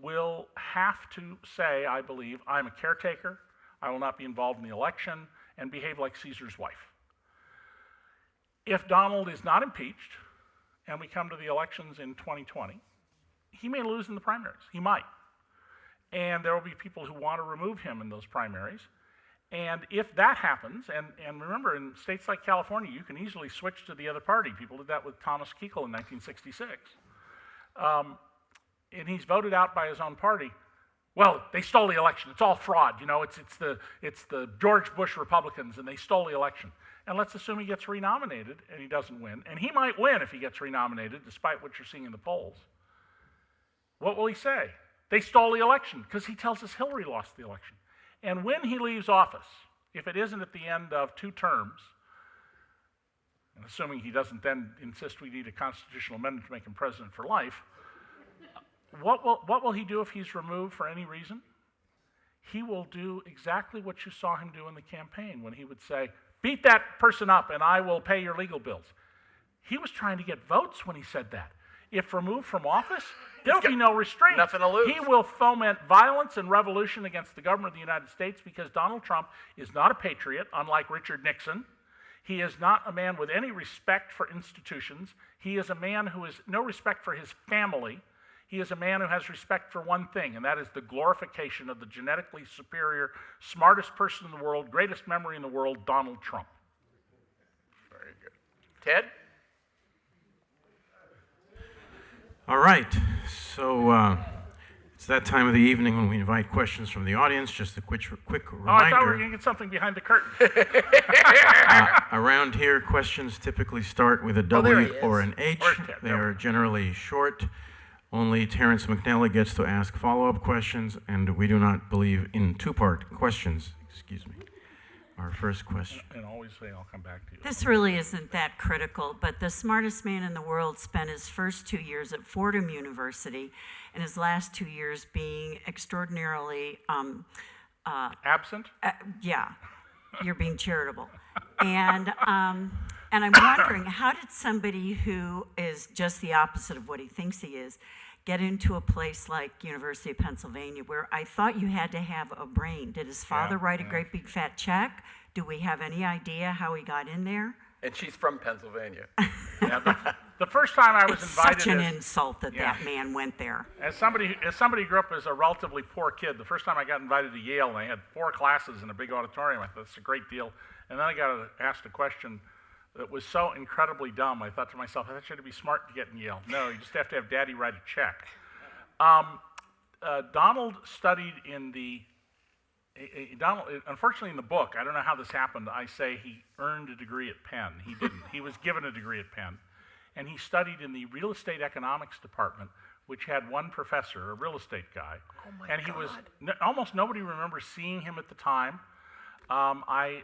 will have to say, I believe, I'm a caretaker, I will not be involved in the election, and behave like Caesar's wife. If Donald is not impeached, and we come to the elections in 2020, he may lose in the primaries. He might. And there will be people who want to remove him in those primaries. And if that happens, and remember, in states like California, you can easily switch to the other party. People did that with Thomas Kuchel in 1966. And he's voted out by his own party. Well, they stole the election. It's all fraud. You know, it's the George Bush Republicans, and they stole the election. And let's assume he gets renominated and he doesn't win. And he might win if he gets renominated, despite what you're seeing in the polls. What will he say? They stole the election, because he tells us Hillary lost the election. And when he leaves office, if it isn't at the end of 2 terms, and assuming he doesn't then insist we need a constitutional amendment to make him president for life, what will he do if he's removed for any reason? He will do exactly what you saw him do in the campaign, when he would say, beat that person up and I will pay your legal bills. He was trying to get votes when he said that. If removed from office, there'll be no restraint. Nothing to lose. He will foment violence and revolution against the government of the United States, because Donald Trump is not a patriot, unlike Richard Nixon. He is not a man with any respect for institutions. He is a man who has no respect for his family. He is a man who has respect for one thing, and that is the glorification of the genetically superior, smartest person in the world, greatest memory in the world, Donald Trump. Very good. Ted? All right, so it's that time of the evening when we invite questions from the audience. Just a quick reminder. Oh, I thought we were going to get something behind the curtain. Around here, questions typically start with a there W he is. or an H. Where's Ted? They are generally short. Only Terrence McNally gets to ask follow-up questions, and we do not believe in 2-part questions. Excuse me. Our first question. And always say, I'll come back to you. This really isn't that critical, but the smartest man in the world spent his first 2 years at Fordham University and his last 2 years being extraordinarily, Absent? yeah, you're being charitable. And I'm wondering, how did somebody who is just the opposite of what he thinks he is get into a place like University of Pennsylvania, where I thought you had to have a brain? Did his father write a great big fat check? Do we have any idea how he got in there? And she's from Pennsylvania. Yeah, The first time I was It's invited, such an insult that Yeah. that man went there. as somebody who grew up as a relatively poor kid, the first time I got invited to Yale, and they had 4 classes in a big auditorium, I thought, that's a great deal. And then I got asked a question that was so incredibly dumb, I thought to myself, I thought you had to be smart to get in Yale. No, you just have to have Daddy write a check. Donald studied in the Donald, unfortunately, in the book, I don't know how this happened. I say he earned a degree at Penn. He didn't. He was given a degree at Penn. And he studied in the real estate economics department, which had one professor, a real estate guy. Oh my and he God. was, almost nobody remembers seeing him at the time. I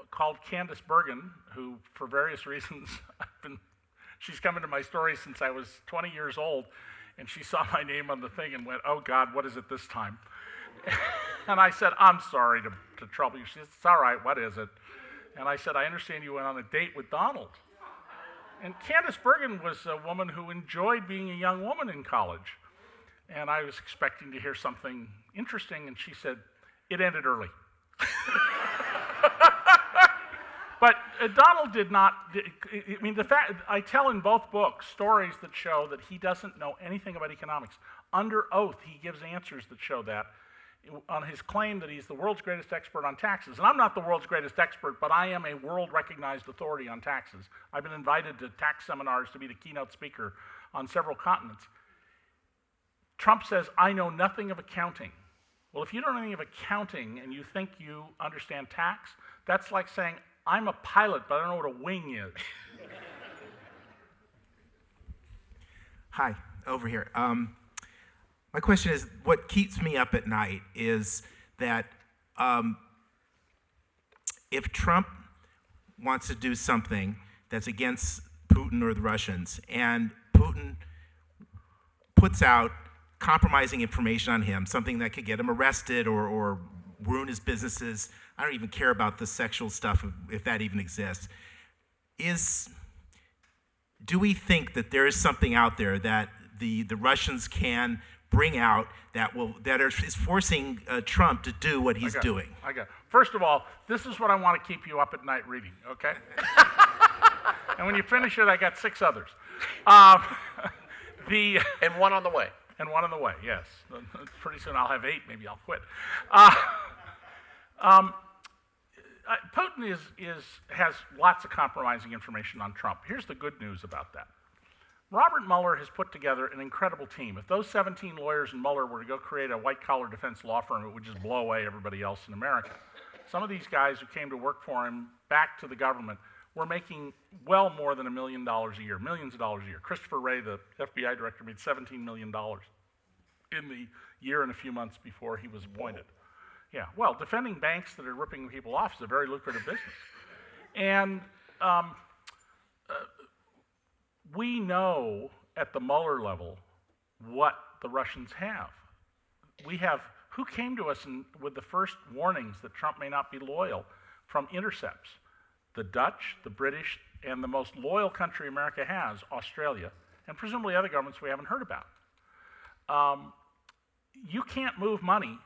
called Candace Bergen, who, for various reasons, she's come into my story since I was 20 years old, and she saw my name on the thing and went, oh God, what is it this time? And I said, I'm sorry to trouble you. She said, it's all right, what is it? And I said, I understand you went on a date with Donald. And Candace Bergen was a woman who enjoyed being a young woman in college. And I was expecting to hear something interesting, and she said, it ended early. But Donald did not, I mean, the fact, I tell in both books stories that show that he doesn't know anything about economics. Under oath, he gives answers that show that on his claim that he's the world's greatest expert on taxes. And I'm not the world's greatest expert, but I am a world-recognized authority on taxes. I've been invited to tax seminars to be the keynote speaker on several continents. Trump says, I know nothing of accounting. Well, if you don't know anything of accounting and you think you understand tax, that's like saying, I'm a pilot, but I don't know what a wing is. Hi, over here. My question is, what keeps me up at night is that if Trump wants to do something that's against Putin or the Russians, and Putin puts out compromising information on him, something that could get him arrested or ruin his businesses, I don't even care about the sexual stuff, if that even exists, do we think that there is something out there that the Russians can bring out that is forcing Trump to do what he's doing? I got it. First of all, this is what I want to keep you up at night reading, okay? And when you finish it, I got 6 others. And one on the way. And one on the way, yes. Pretty soon I'll have 8, maybe I'll quit. Putin has lots of compromising information on Trump. Here's the good news about that. Robert Mueller has put together an incredible team. If those 17 lawyers in Mueller were to go create a white-collar defense law firm, it would just blow away everybody else in America. Some of these guys who came to work for him back to the government were making well more than $1 million a year, millions of dollars a year. Christopher Wray, the FBI director, made $17 million in the year and a few months before he was appointed. Yeah, well, defending banks that are ripping people off is a very lucrative business. And we know at the Mueller level what the Russians have. We have, who came to us with the first warnings that Trump may not be loyal from intercepts? The Dutch, the British, and the most loyal country America has, Australia, and presumably other governments we haven't heard about. You can't move money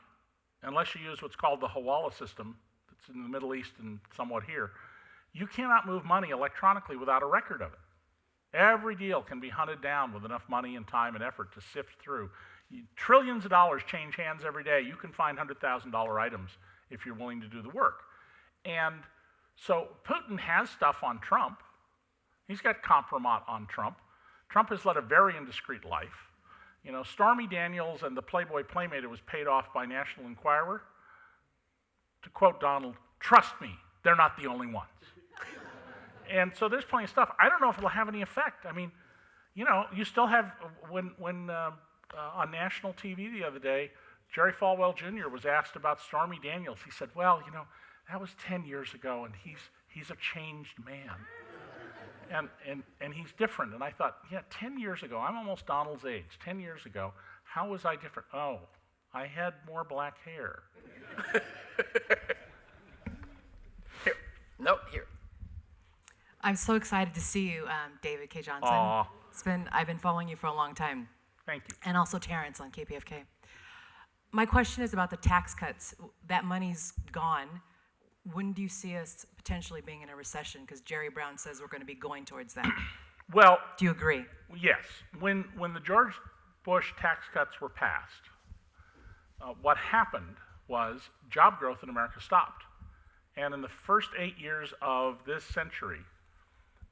unless you use what's called the Hawala system that's in the Middle East and somewhat here. You cannot move money electronically without a record of it. Every deal can be hunted down with enough money and time and effort to sift through. Trillions of dollars change hands every day. You can find $100,000 items if you're willing to do the work. And so Putin has stuff on Trump. He's got compromat on Trump. Trump has led a very indiscreet life. You know, Stormy Daniels and the Playboy Playmate was paid off by National Enquirer. To quote Donald, trust me, they're not the only ones. And so there's plenty of stuff. I don't know if it'll have any effect. I mean, you know, you still have, when on national TV the other day, Jerry Falwell Jr. was asked about Stormy Daniels. He said, well, you know, that was 10 years ago, and he's a changed man. And he's different. And I thought, yeah, 10 years ago, I'm almost Donald's age. 10 years ago, how was I different? Oh, I had more black hair. Here. No, here. I'm so excited to see you, David Cay Johnston. Aw. I've been following you for a long time, Thank you. and also Terrence on KPFK. My question is about the tax cuts. That money's gone. When do you see us potentially being in a recession? Because Jerry Brown says we're going to be going towards that. Well, Do you agree? yes. When the George Bush tax cuts were passed, what happened was job growth in America stopped. And in the first 8 years of this century,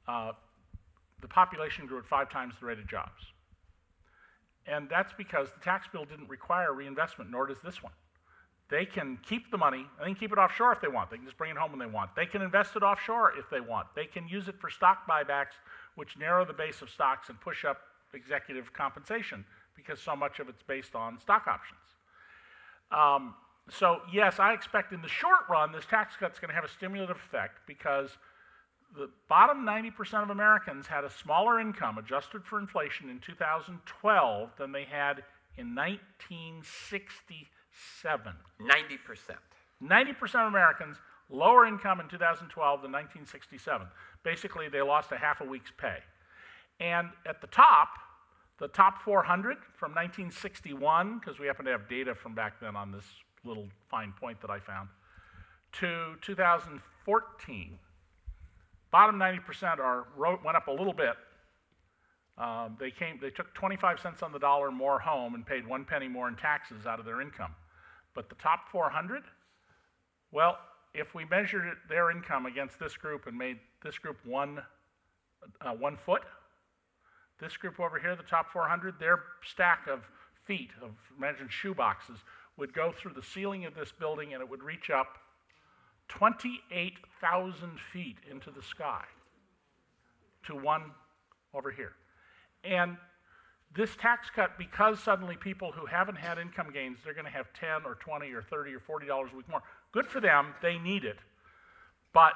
the population grew at 5 times the rate of jobs. And that's because the tax bill didn't require reinvestment, nor does this one. They can keep the money, and they can keep it offshore if they want. They can just bring it home when they want. They can invest it offshore if they want. They can use it for stock buybacks, which narrow the base of stocks and push up executive compensation because so much of it's based on stock options. So yes, I expect in the short run, this tax cut's going to have a stimulative effect because the bottom 90% of Americans had a smaller income adjusted for inflation in 2012 than they had in 1967. 90%. 90% of Americans lower income in 2012 than 1967. Basically, they lost a half a week's pay. And at the top 400 from 1961, because we happen to have data from back then on this little fine point that I found, to 2014, bottom 90% went up a little bit. They took 25 cents on the dollar more home and paid 1 penny more in taxes out of their income. But the top 400, well, if we measured their income against this group and made this group 1 foot, this group over here, the top 400, their stack of feet, imagine shoe boxes, would go through the ceiling of this building and it would reach up 28,000 feet into the sky to one over here. And this tax cut, because suddenly people who haven't had income gains, they're going to have 10 or 20 or 30 or $40 a week more. Good for them, they need it. But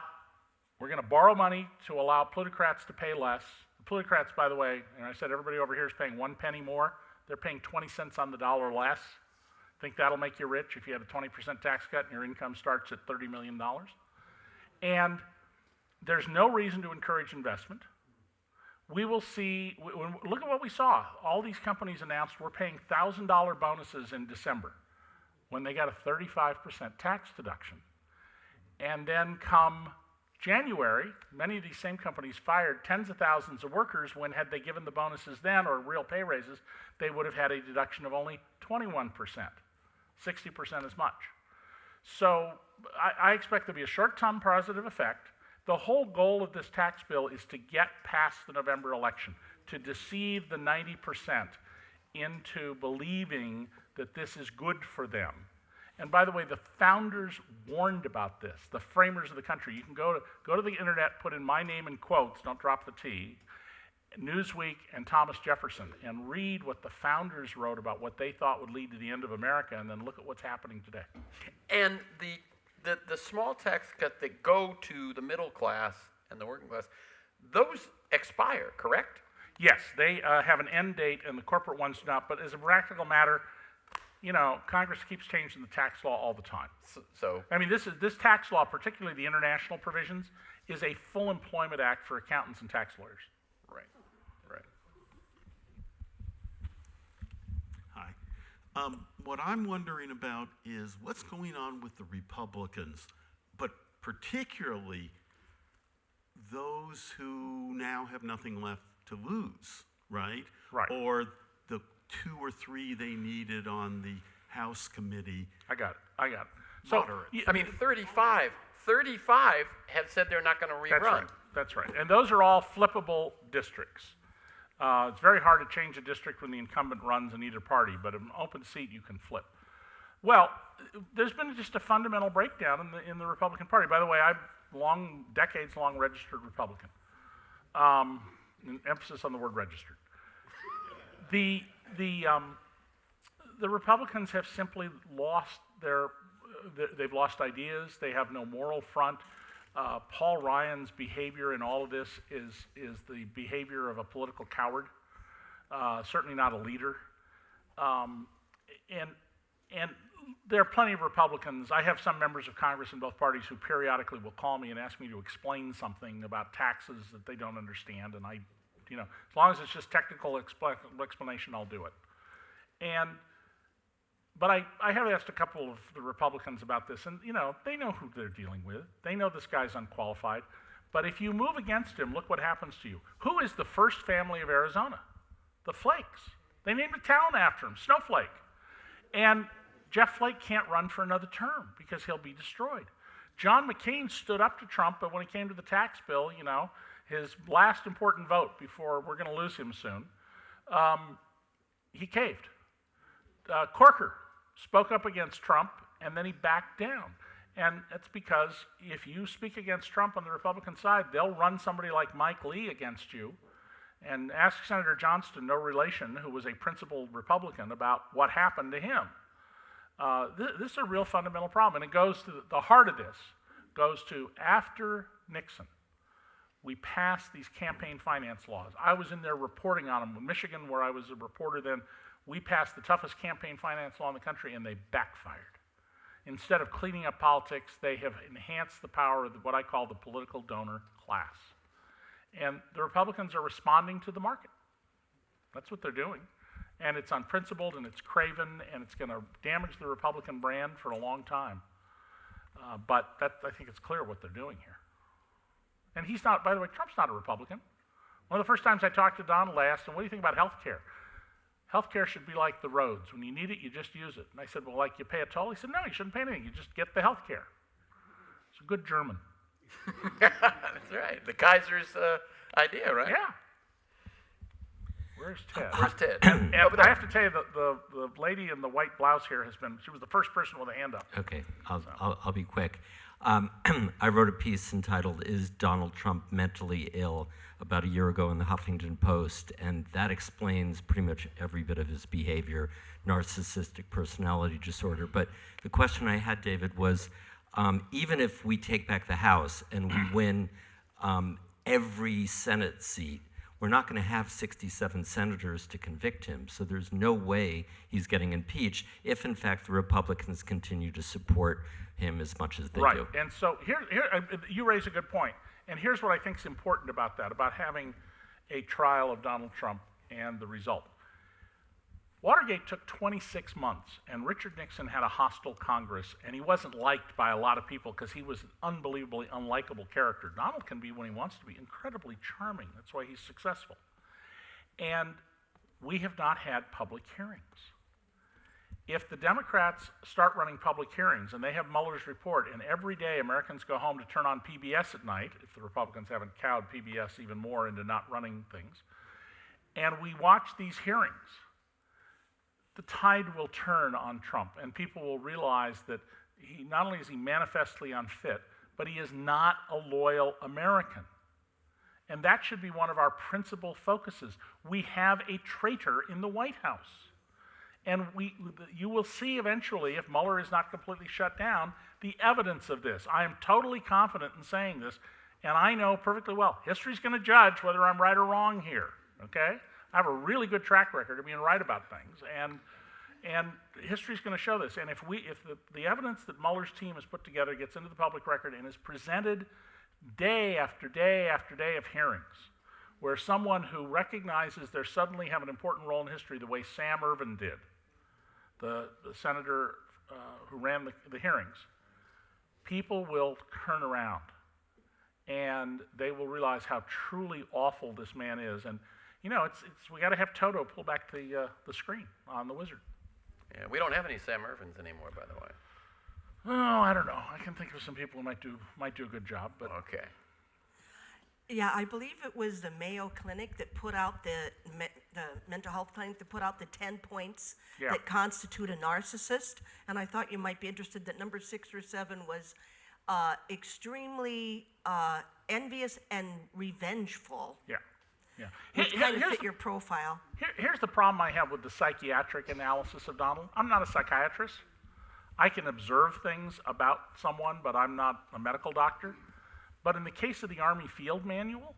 we're going to borrow money to allow plutocrats to pay less. The plutocrats, by the way, and I said everybody over here is paying 1 penny more. They're paying 20 cents on the dollar less. Think that'll make you rich if you had a 20% tax cut and your income starts at $30 million? And there's no reason to encourage investment. We will see, look at what we saw. All these companies announced we're paying $1,000 bonuses in December when they got a 35% tax deduction. And then come January, many of these same companies fired tens of thousands of workers when had they given the bonuses then or real pay raises, they would have had a deduction of only 21%, 60% as much. So I expect there'll be a short-term positive effect. The whole goal of this tax bill is to get past the November election, to deceive the 90% into believing that this is good for them. And by the way, the founders warned about this, the framers of the country. You can go to the internet, put in my name in quotes, don't drop the T, Newsweek and Thomas Jefferson, and read what the founders wrote about what they thought would lead to the end of America, and then look at what's happening today. And the small tax cuts that go to the middle class and the working class, those expire, correct? Yes, they have an end date, and the corporate ones do not. But as a practical matter, you know, Congress keeps changing the tax law all the time. So I mean, this tax law, particularly the international provisions, is a full employment act for accountants and tax lawyers. right. Hi. What I'm wondering about is what's going on with the Republicans, but particularly those who now have nothing left to lose, right? Right. Or the 2 or 3 they needed on the House committee. I got it. So, Moderate. I mean, 35 have said they're not going to rerun. That's right. And those are all flippable districts. It's very hard to change a district when the incumbent runs in either party, but an open seat you can flip. Well, there's been just a fundamental breakdown in the Republican Party. By the way, I'm decades-long registered Republican. An emphasis on the word registered. The Republicans have simply lost they've lost ideas. They have no moral front. Paul Ryan's behavior in all of this is the behavior of a political coward, certainly not a leader. And there are plenty of Republicans. I have some members of Congress in both parties who periodically will call me and ask me to explain something about taxes that they don't understand, and as long as it's just technical explanation, I'll do it. But I have asked a couple of the Republicans about this, and they know who they're dealing with. They know this guy's unqualified. But if you move against him, look what happens to you. Who is the first family of Arizona? The Flakes. They named a town after him, Snowflake. And Jeff Flake can't run for another term because he'll be destroyed. John McCain stood up to Trump, but when it came to the tax bill, his last important vote before we're going to lose him soon, he caved. Corker spoke up against Trump, and then he backed down. And that's because if you speak against Trump on the Republican side, they'll run somebody like Mike Lee against you. And ask Senator Johnston, no relation, who was a principled Republican, about what happened to him. This is a real fundamental problem, and it goes to the heart of this, goes to after Nixon, we passed these campaign finance laws. I was in there reporting on them. In Michigan, where I was a reporter then, we passed the toughest campaign finance law in the country, and they backfired. Instead of cleaning up politics, they have enhanced the power of what I call the political donor class. And the Republicans are responding to the market. That's what they're doing. And it's unprincipled, and it's craven, and it's going to damage the Republican brand for a long time. But I think it's clear what they're doing here. And he's not, by the way, Trump's not a Republican. One of the first times I talked to Donald, I asked him, what do you think about health care? Health care should be like the roads. When you need it, you just use it. And I said, well, like you pay a toll? He said, no, you shouldn't pay anything. You just get the health care. It's a good German. That's right. The Kaiser's idea, right? Yeah. Where's Ted? Where's Ted? And I have to tell you, the lady in the white blouse here she was the first person with a hand up. Okay, I'll be quick. I wrote a piece entitled, "Is Donald Trump Mentally Ill?" about a year ago in the Huffington Post, and that explains pretty much every bit of his behavior, narcissistic personality disorder. But the question I had, David, was, even if we take back the House and we win every Senate seat, we're not going to have 67 senators to convict him, so there's no way he's getting impeached if, in fact, the Republicans continue to support him as much as they do. Right, and so here, you raise a good point, and here's what I think is important about that, about having a trial of Donald Trump and the result. Watergate took 26 months, and Richard Nixon had a hostile Congress, and he wasn't liked by a lot of people because he was an unbelievably unlikable character. Donald can be, when he wants to be, incredibly charming. That's why he's successful. And we have not had public hearings. If the Democrats start running public hearings, and they have Mueller's report, and every day Americans go home to turn on PBS at night, if the Republicans haven't cowed PBS even more into not running things, and we watch these hearings, the tide will turn on Trump, and people will realize that not only is he manifestly unfit, but he is not a loyal American. And that should be one of our principal focuses. We have a traitor in the White House. And you will see eventually, if Mueller is not completely shut down, the evidence of this. I am totally confident in saying this, and I know perfectly well, history's going to judge whether I'm right or wrong here, okay? I have a really good track record of being right about things, and history's going to show this. And if the evidence that Mueller's team has put together gets into the public record and is presented day after day after day of hearings, where someone who recognizes they suddenly have an important role in history, the way Sam Ervin did, the senator who ran the hearings, people will turn around, and they will realize how truly awful this man is. And we got to have Toto pull back the screen on the wizard. Yeah, we don't have any Sam Ervins anymore, by the way. Oh, I don't know. I can think of some people who might do a good job, but Okay. Yeah, I believe it was the Mayo Clinic that put out the mental health clinic that put out the 10 points Yeah. that constitute a narcissist, and I thought you might be interested that number 6 or 7 was extremely envious and revengeful. yeah. Which kind of fit your profile. Here's the problem I have with the psychiatric analysis of Donald. I'm not a psychiatrist. I can observe things about someone, but I'm not a medical doctor. But in the case of the Army Field Manual,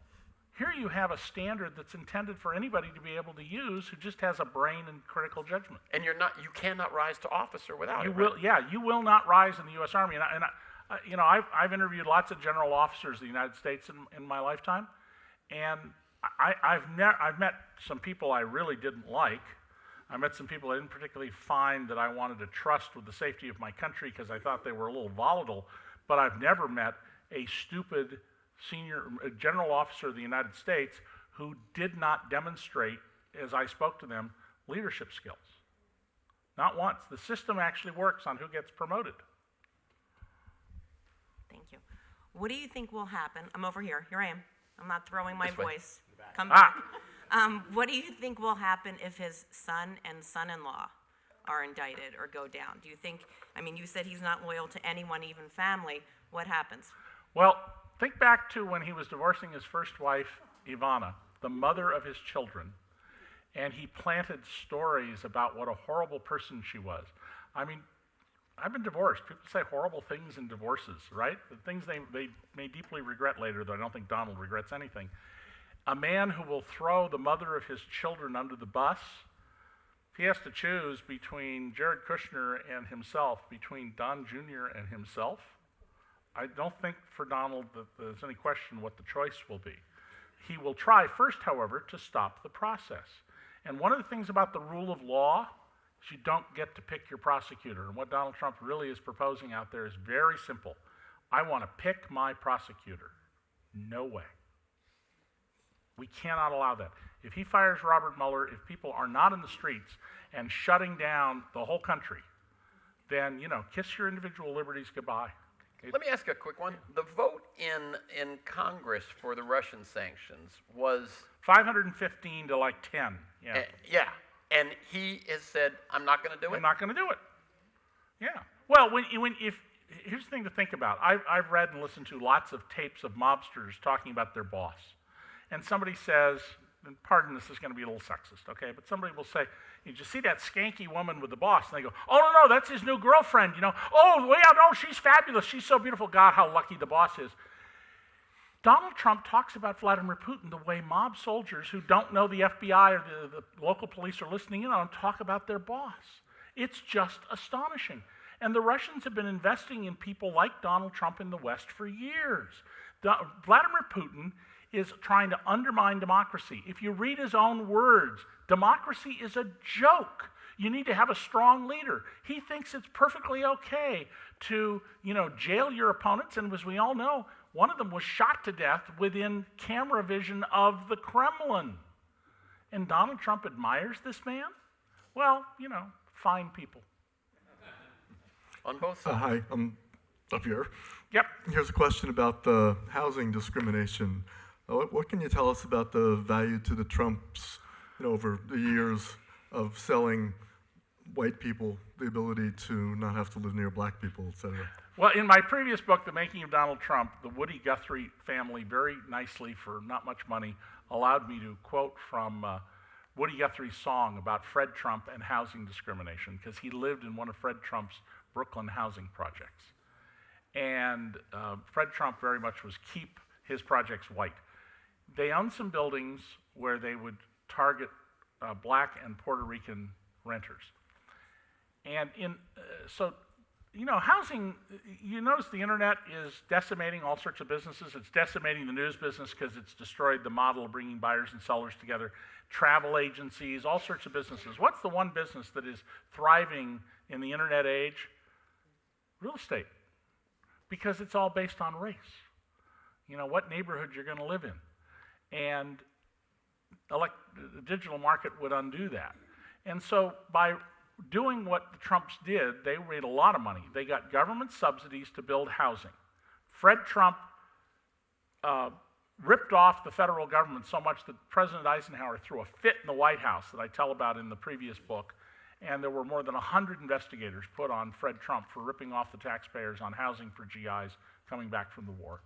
here you have a standard that's intended for anybody to be able to use who just has a brain and critical judgment. And you cannot rise to officer without You it. will, right? yeah, you will not rise in the U.S. Army. And I've interviewed lots of general officers of the United States in my lifetime, and I've met some people I really didn't like. I met some people I didn't particularly find that I wanted to trust with the safety of my country because I thought they were a little volatile. But I've never met a stupid general officer of the United States who did not demonstrate, as I spoke to them, leadership skills. Not once. The system actually works on who gets promoted. Thank you. What do you think will happen? I'm over here. Here I am. I'm not throwing my This way. voice. Come back. What do you think will happen if his son and son-in-law are indicted or go down? Do you think, I mean, you said he's not loyal to anyone, even family. What happens? Well, think back to when he was divorcing his first wife, Ivana, the mother of his children, and he planted stories about what a horrible person she was. I mean, I've been divorced. People say horrible things in divorces, right? The things they may deeply regret later, though I don't think Donald regrets anything. A man who will throw the mother of his children under the bus, if he has to choose between Jared Kushner and himself, between Don Jr. and himself, I don't think for Donald that there's any question what the choice will be. He will try first, however, to stop the process. And one of the things about the rule of law is you don't get to pick your prosecutor. And what Donald Trump really is proposing out there is very simple. I want to pick my prosecutor. No way. We cannot allow that. If he fires Robert Mueller, if people are not in the streets and shutting down the whole country, then, kiss your individual liberties goodbye. Let me ask a quick one. The vote in Congress for the Russian sanctions was 515 to like 10. Yeah. yeah, and he has said, "I'm not going to do it." I'm not going to do it. Yeah. Well, here's the thing to think about. I've read and listened to lots of tapes of mobsters talking about their boss, and somebody says, and pardon, this is going to be a little sexist, okay? But somebody will say, "You just see that skanky woman with the boss?" And they go, "Oh no, that's his new girlfriend. Oh yeah, no, she's fabulous. She's so beautiful. God, how lucky the boss is." Donald Trump talks about Vladimir Putin the way mob soldiers who don't know the FBI or the local police are listening in on him talk about their boss. It's just astonishing. And the Russians have been investing in people like Donald Trump in the West for years. Vladimir Putin is trying to undermine democracy. If you read his own words, democracy is a joke. You need to have a strong leader. He thinks it's perfectly okay to, jail your opponents, and as we all know, one of them was shot to death within camera vision of the Kremlin. And Donald Trump admires this man? Well, fine people. On both sides. Hi, I'm up here. Yep. Here's a question about the housing discrimination. What can you tell us about the value to the Trumps, over the years of selling white people the ability to not have to live near black people, et cetera? Well, in my previous book, The Making of Donald Trump, the Woody Guthrie family very nicely, for not much money, allowed me to quote from Woody Guthrie's song about Fred Trump and housing discrimination, because he lived in one of Fred Trump's Brooklyn housing projects. And Fred Trump very much was keep his projects white. They owned some buildings where they would target black and Puerto Rican renters. And housing, you notice the internet is decimating all sorts of businesses. It's decimating the news business because it's destroyed the model of bringing buyers and sellers together. Travel agencies, all sorts of businesses. What's the one business that is thriving in the internet age? Real estate. Because it's all based on race. What neighborhood you're going to live in. And the digital market would undo that. And so by doing what the Trumps did, they made a lot of money. They got government subsidies to build housing. Fred Trump ripped off the federal government so much that President Eisenhower threw a fit in the White House that I tell about in the previous book. And there were more than 100 investigators put on Fred Trump for ripping off the taxpayers on housing for GIs coming back from the war.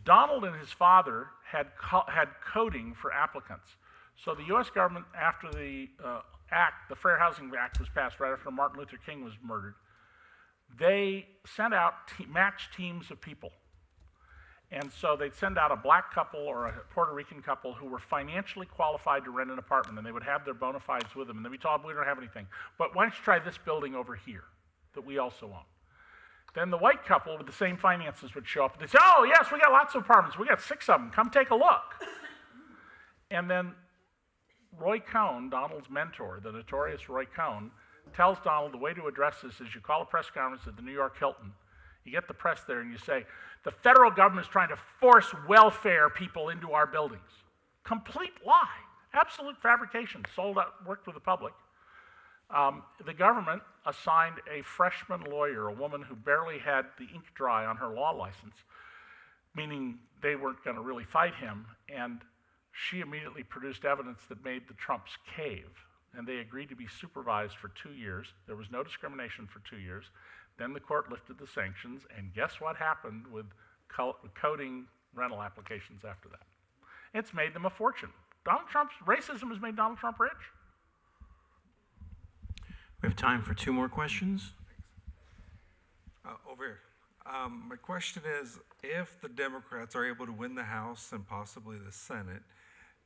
Donald and his father had coding for applicants. So the U.S. government, after the Fair Housing Act was passed right after Martin Luther King was murdered, they sent out matched teams of people. And so they'd send out a black couple or a Puerto Rican couple who were financially qualified to rent an apartment, and they would have their bona fides with them. And they'd be told, "We don't have anything, but why don't you try this building over here that we also own?" Then the white couple with the same finances would show up, and they'd say, "Oh, yes, we got lots of apartments. We got 6 of them. Come take a look." And then Roy Cohn, Donald's mentor, the notorious Roy Cohn, tells Donald the way to address this is you call a press conference at the New York Hilton. You get the press there and you say, the federal government is trying to force welfare people into our buildings. Complete lie, absolute fabrication, sold out, worked with the public. The government assigned a freshman lawyer, a woman who barely had the ink dry on her law license, meaning they weren't going to really fight him, and she immediately produced evidence that made the Trumps cave, and they agreed to be supervised for 2 years. There was no discrimination for 2 years. Then the court lifted the sanctions, and guess what happened with coding rental applications after that? It's made them a fortune. Donald Trump's racism has made Donald Trump rich. We have time for 2 more questions. Over here. My question is, if the Democrats are able to win the House and possibly the Senate,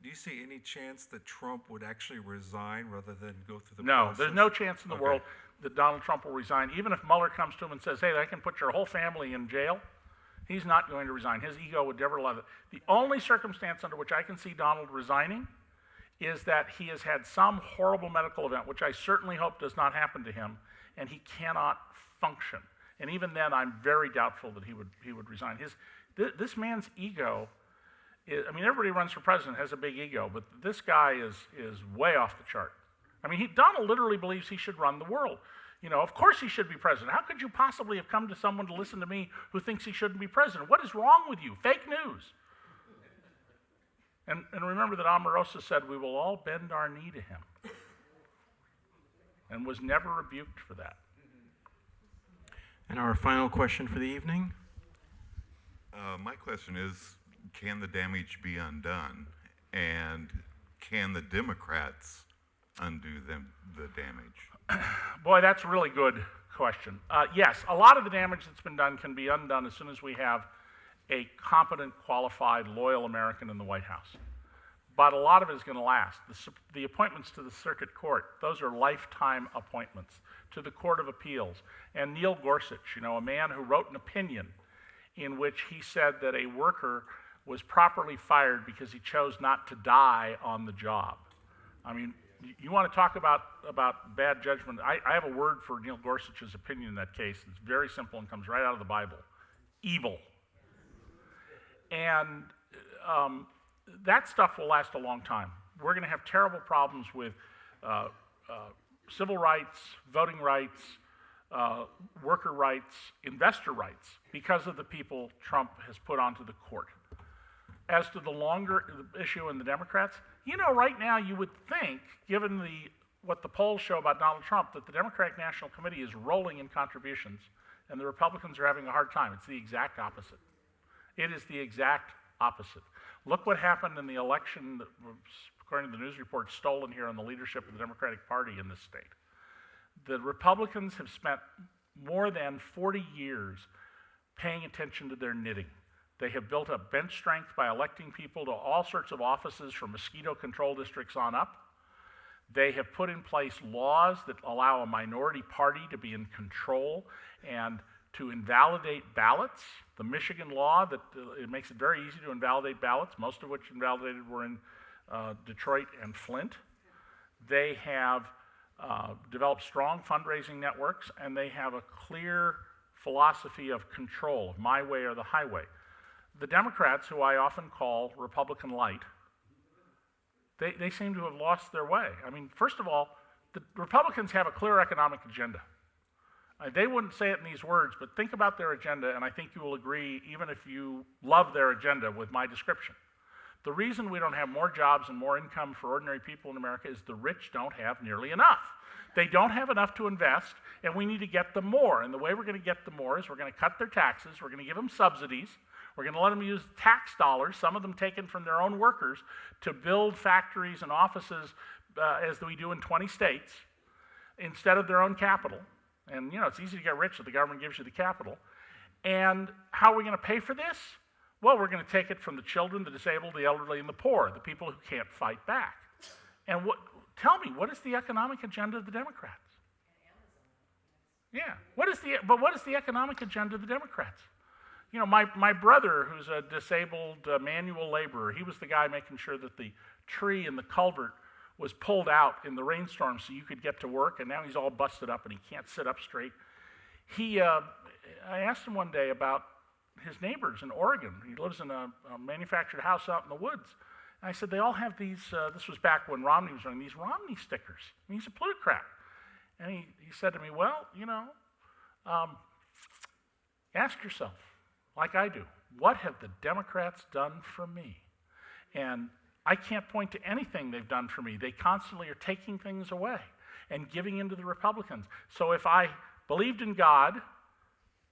do you see any chance that Trump would actually resign rather than go through the No, process? there's no chance in the Okay. world that Donald Trump will resign. Even if Mueller comes to him and says, hey, I can put your whole family in jail, he's not going to resign. His ego would never allow it. The only circumstance under which I can see Donald resigning is that he has had some horrible medical event, which I certainly hope does not happen to him, and he cannot function. And even then, I'm very doubtful that he would resign. This man's ego is, I mean, everybody who runs for president has a big ego, but this guy is way off the chart. I mean, Donald literally believes he should run the world. You know, of course he should be president. How could you possibly have come to someone to listen to me who thinks he shouldn't be president? What is wrong with you? Fake news. And remember that Omarosa said, we will all bend our knee to him, and was never rebuked for that. And our final question for the evening. My question is, can the damage be undone? And can the Democrats undo the damage? Boy, that's a really good question. Yes, a lot of the damage that's been done can be undone as soon as we have a competent, qualified, loyal American in the White House. But a lot of it is going to last. The appointments to the circuit court, those are lifetime appointments. To the Court of Appeals. And Neil Gorsuch, you know, a man who wrote an opinion in which he said that a worker was properly fired because he chose not to die on the job. I mean, you want to talk about bad judgment. I have a word for Neil Gorsuch's opinion in that case. It's very simple and comes right out of the Bible. Evil. And that stuff will last a long time. We're going to have terrible problems with civil rights, voting rights, worker rights, investor rights, because of the people Trump has put onto the court. As to the longer issue in the Democrats, you know, right now you would think, given what the polls show about Donald Trump, that the Democratic National Committee is rolling in contributions and the Republicans are having a hard time. It's the exact opposite. It is the exact opposite. Look what happened in the election that was, according to the news report, stolen here on the leadership of the Democratic Party in this state. The Republicans have spent more than 40 years paying attention to their knitting. They have built up bench strength by electing people to all sorts of offices from mosquito control districts on up. They have put in place laws that allow a minority party to be in control and to invalidate ballots. The Michigan law that it makes it very easy to invalidate ballots, most of which invalidated were in Detroit and Flint. They have developed strong fundraising networks, and they have a clear philosophy of control, of my way or the highway. The Democrats, who I often call Republican light, they seem to have lost their way. I mean, first of all, the Republicans have a clear economic agenda. They wouldn't say it in these words, but think about their agenda, and I think you will agree, even if you love their agenda, with my description. The reason we don't have more jobs and more income for ordinary people in America is the rich don't have nearly enough. They don't have enough to invest, and we need to get them more. And the way we're going to get them more is we're going to cut their taxes, we're going to give them subsidies, we're going to let them use tax dollars, some of them taken from their own workers, to build factories and offices as we do in 20 states, instead of their own capital. And, you know, it's easy to get rich if the government gives you the capital. And how are we going to pay for this? Well, we're going to take it from the children, the disabled, the elderly, and the poor, the people who can't fight back. And tell me, what is the economic agenda of the Democrats? Yeah, what is the economic agenda of the Democrats? You know, my brother, who's a disabled manual laborer, he was the guy making sure that the tree in the culvert was pulled out in the rainstorm so you could get to work, and now he's all busted up and he can't sit up straight. I asked him one day about his neighbors in Oregon. He lives in a manufactured house out in the woods. And I said, they all have these, this was back when Romney was running, these Romney stickers. And he's a plutocrat. And he said to me, well, ask yourself, like I do, what have the Democrats done for me? And I can't point to anything they've done for me. They constantly are taking things away and giving in to the Republicans. So if I believed in God,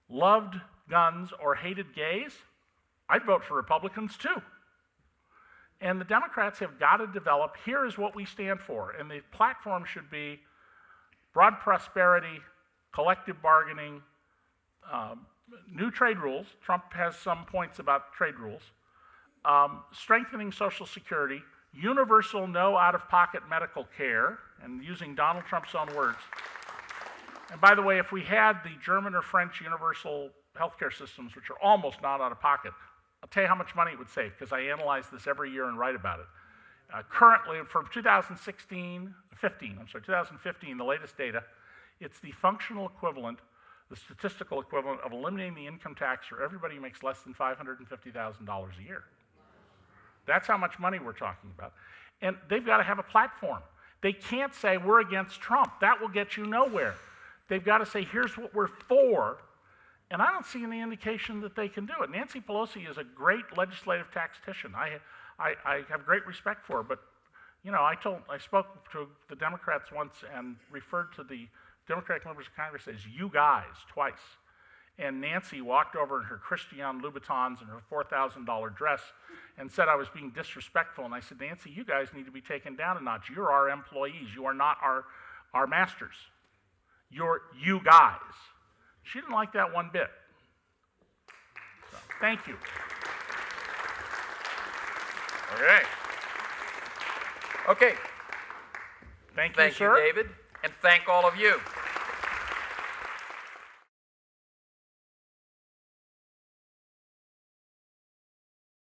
loved guns, or hated gays, I'd vote for Republicans too. And the Democrats have got to develop, here is what we stand for. And the platform should be broad prosperity, collective bargaining, new trade rules. Trump has some points about trade rules. Strengthening Social Security, universal no out-of-pocket medical care, and using Donald Trump's own words. And by the way, if we had the German or French universal healthcare systems, which are almost not out-of-pocket, I'll tell you how much money it would save, because I analyze this every year and write about it. Currently, from 2015, the latest data, it's the functional equivalent, the statistical equivalent of eliminating the income tax for everybody who makes less than $550,000 a year. That's how much money we're talking about. And they've got to have a platform. They can't say, we're against Trump. That will get you nowhere. They've got to say, here's what we're for. And I don't see any indication that they can do it. Nancy Pelosi is a great legislative tactician. I have great respect for her, but I spoke to the Democrats once and referred to the Democratic members of Congress as you guys twice. And Nancy walked over in her Christian Louboutins and her $4,000 dress and said I was being disrespectful. And I said, Nancy, you guys need to be taken down a notch. You're our employees. You are not our masters. You're you guys. She didn't like that one bit. So, thank you. Okay. Okay. Thank you, Thank sir. you, David, and thank all of you.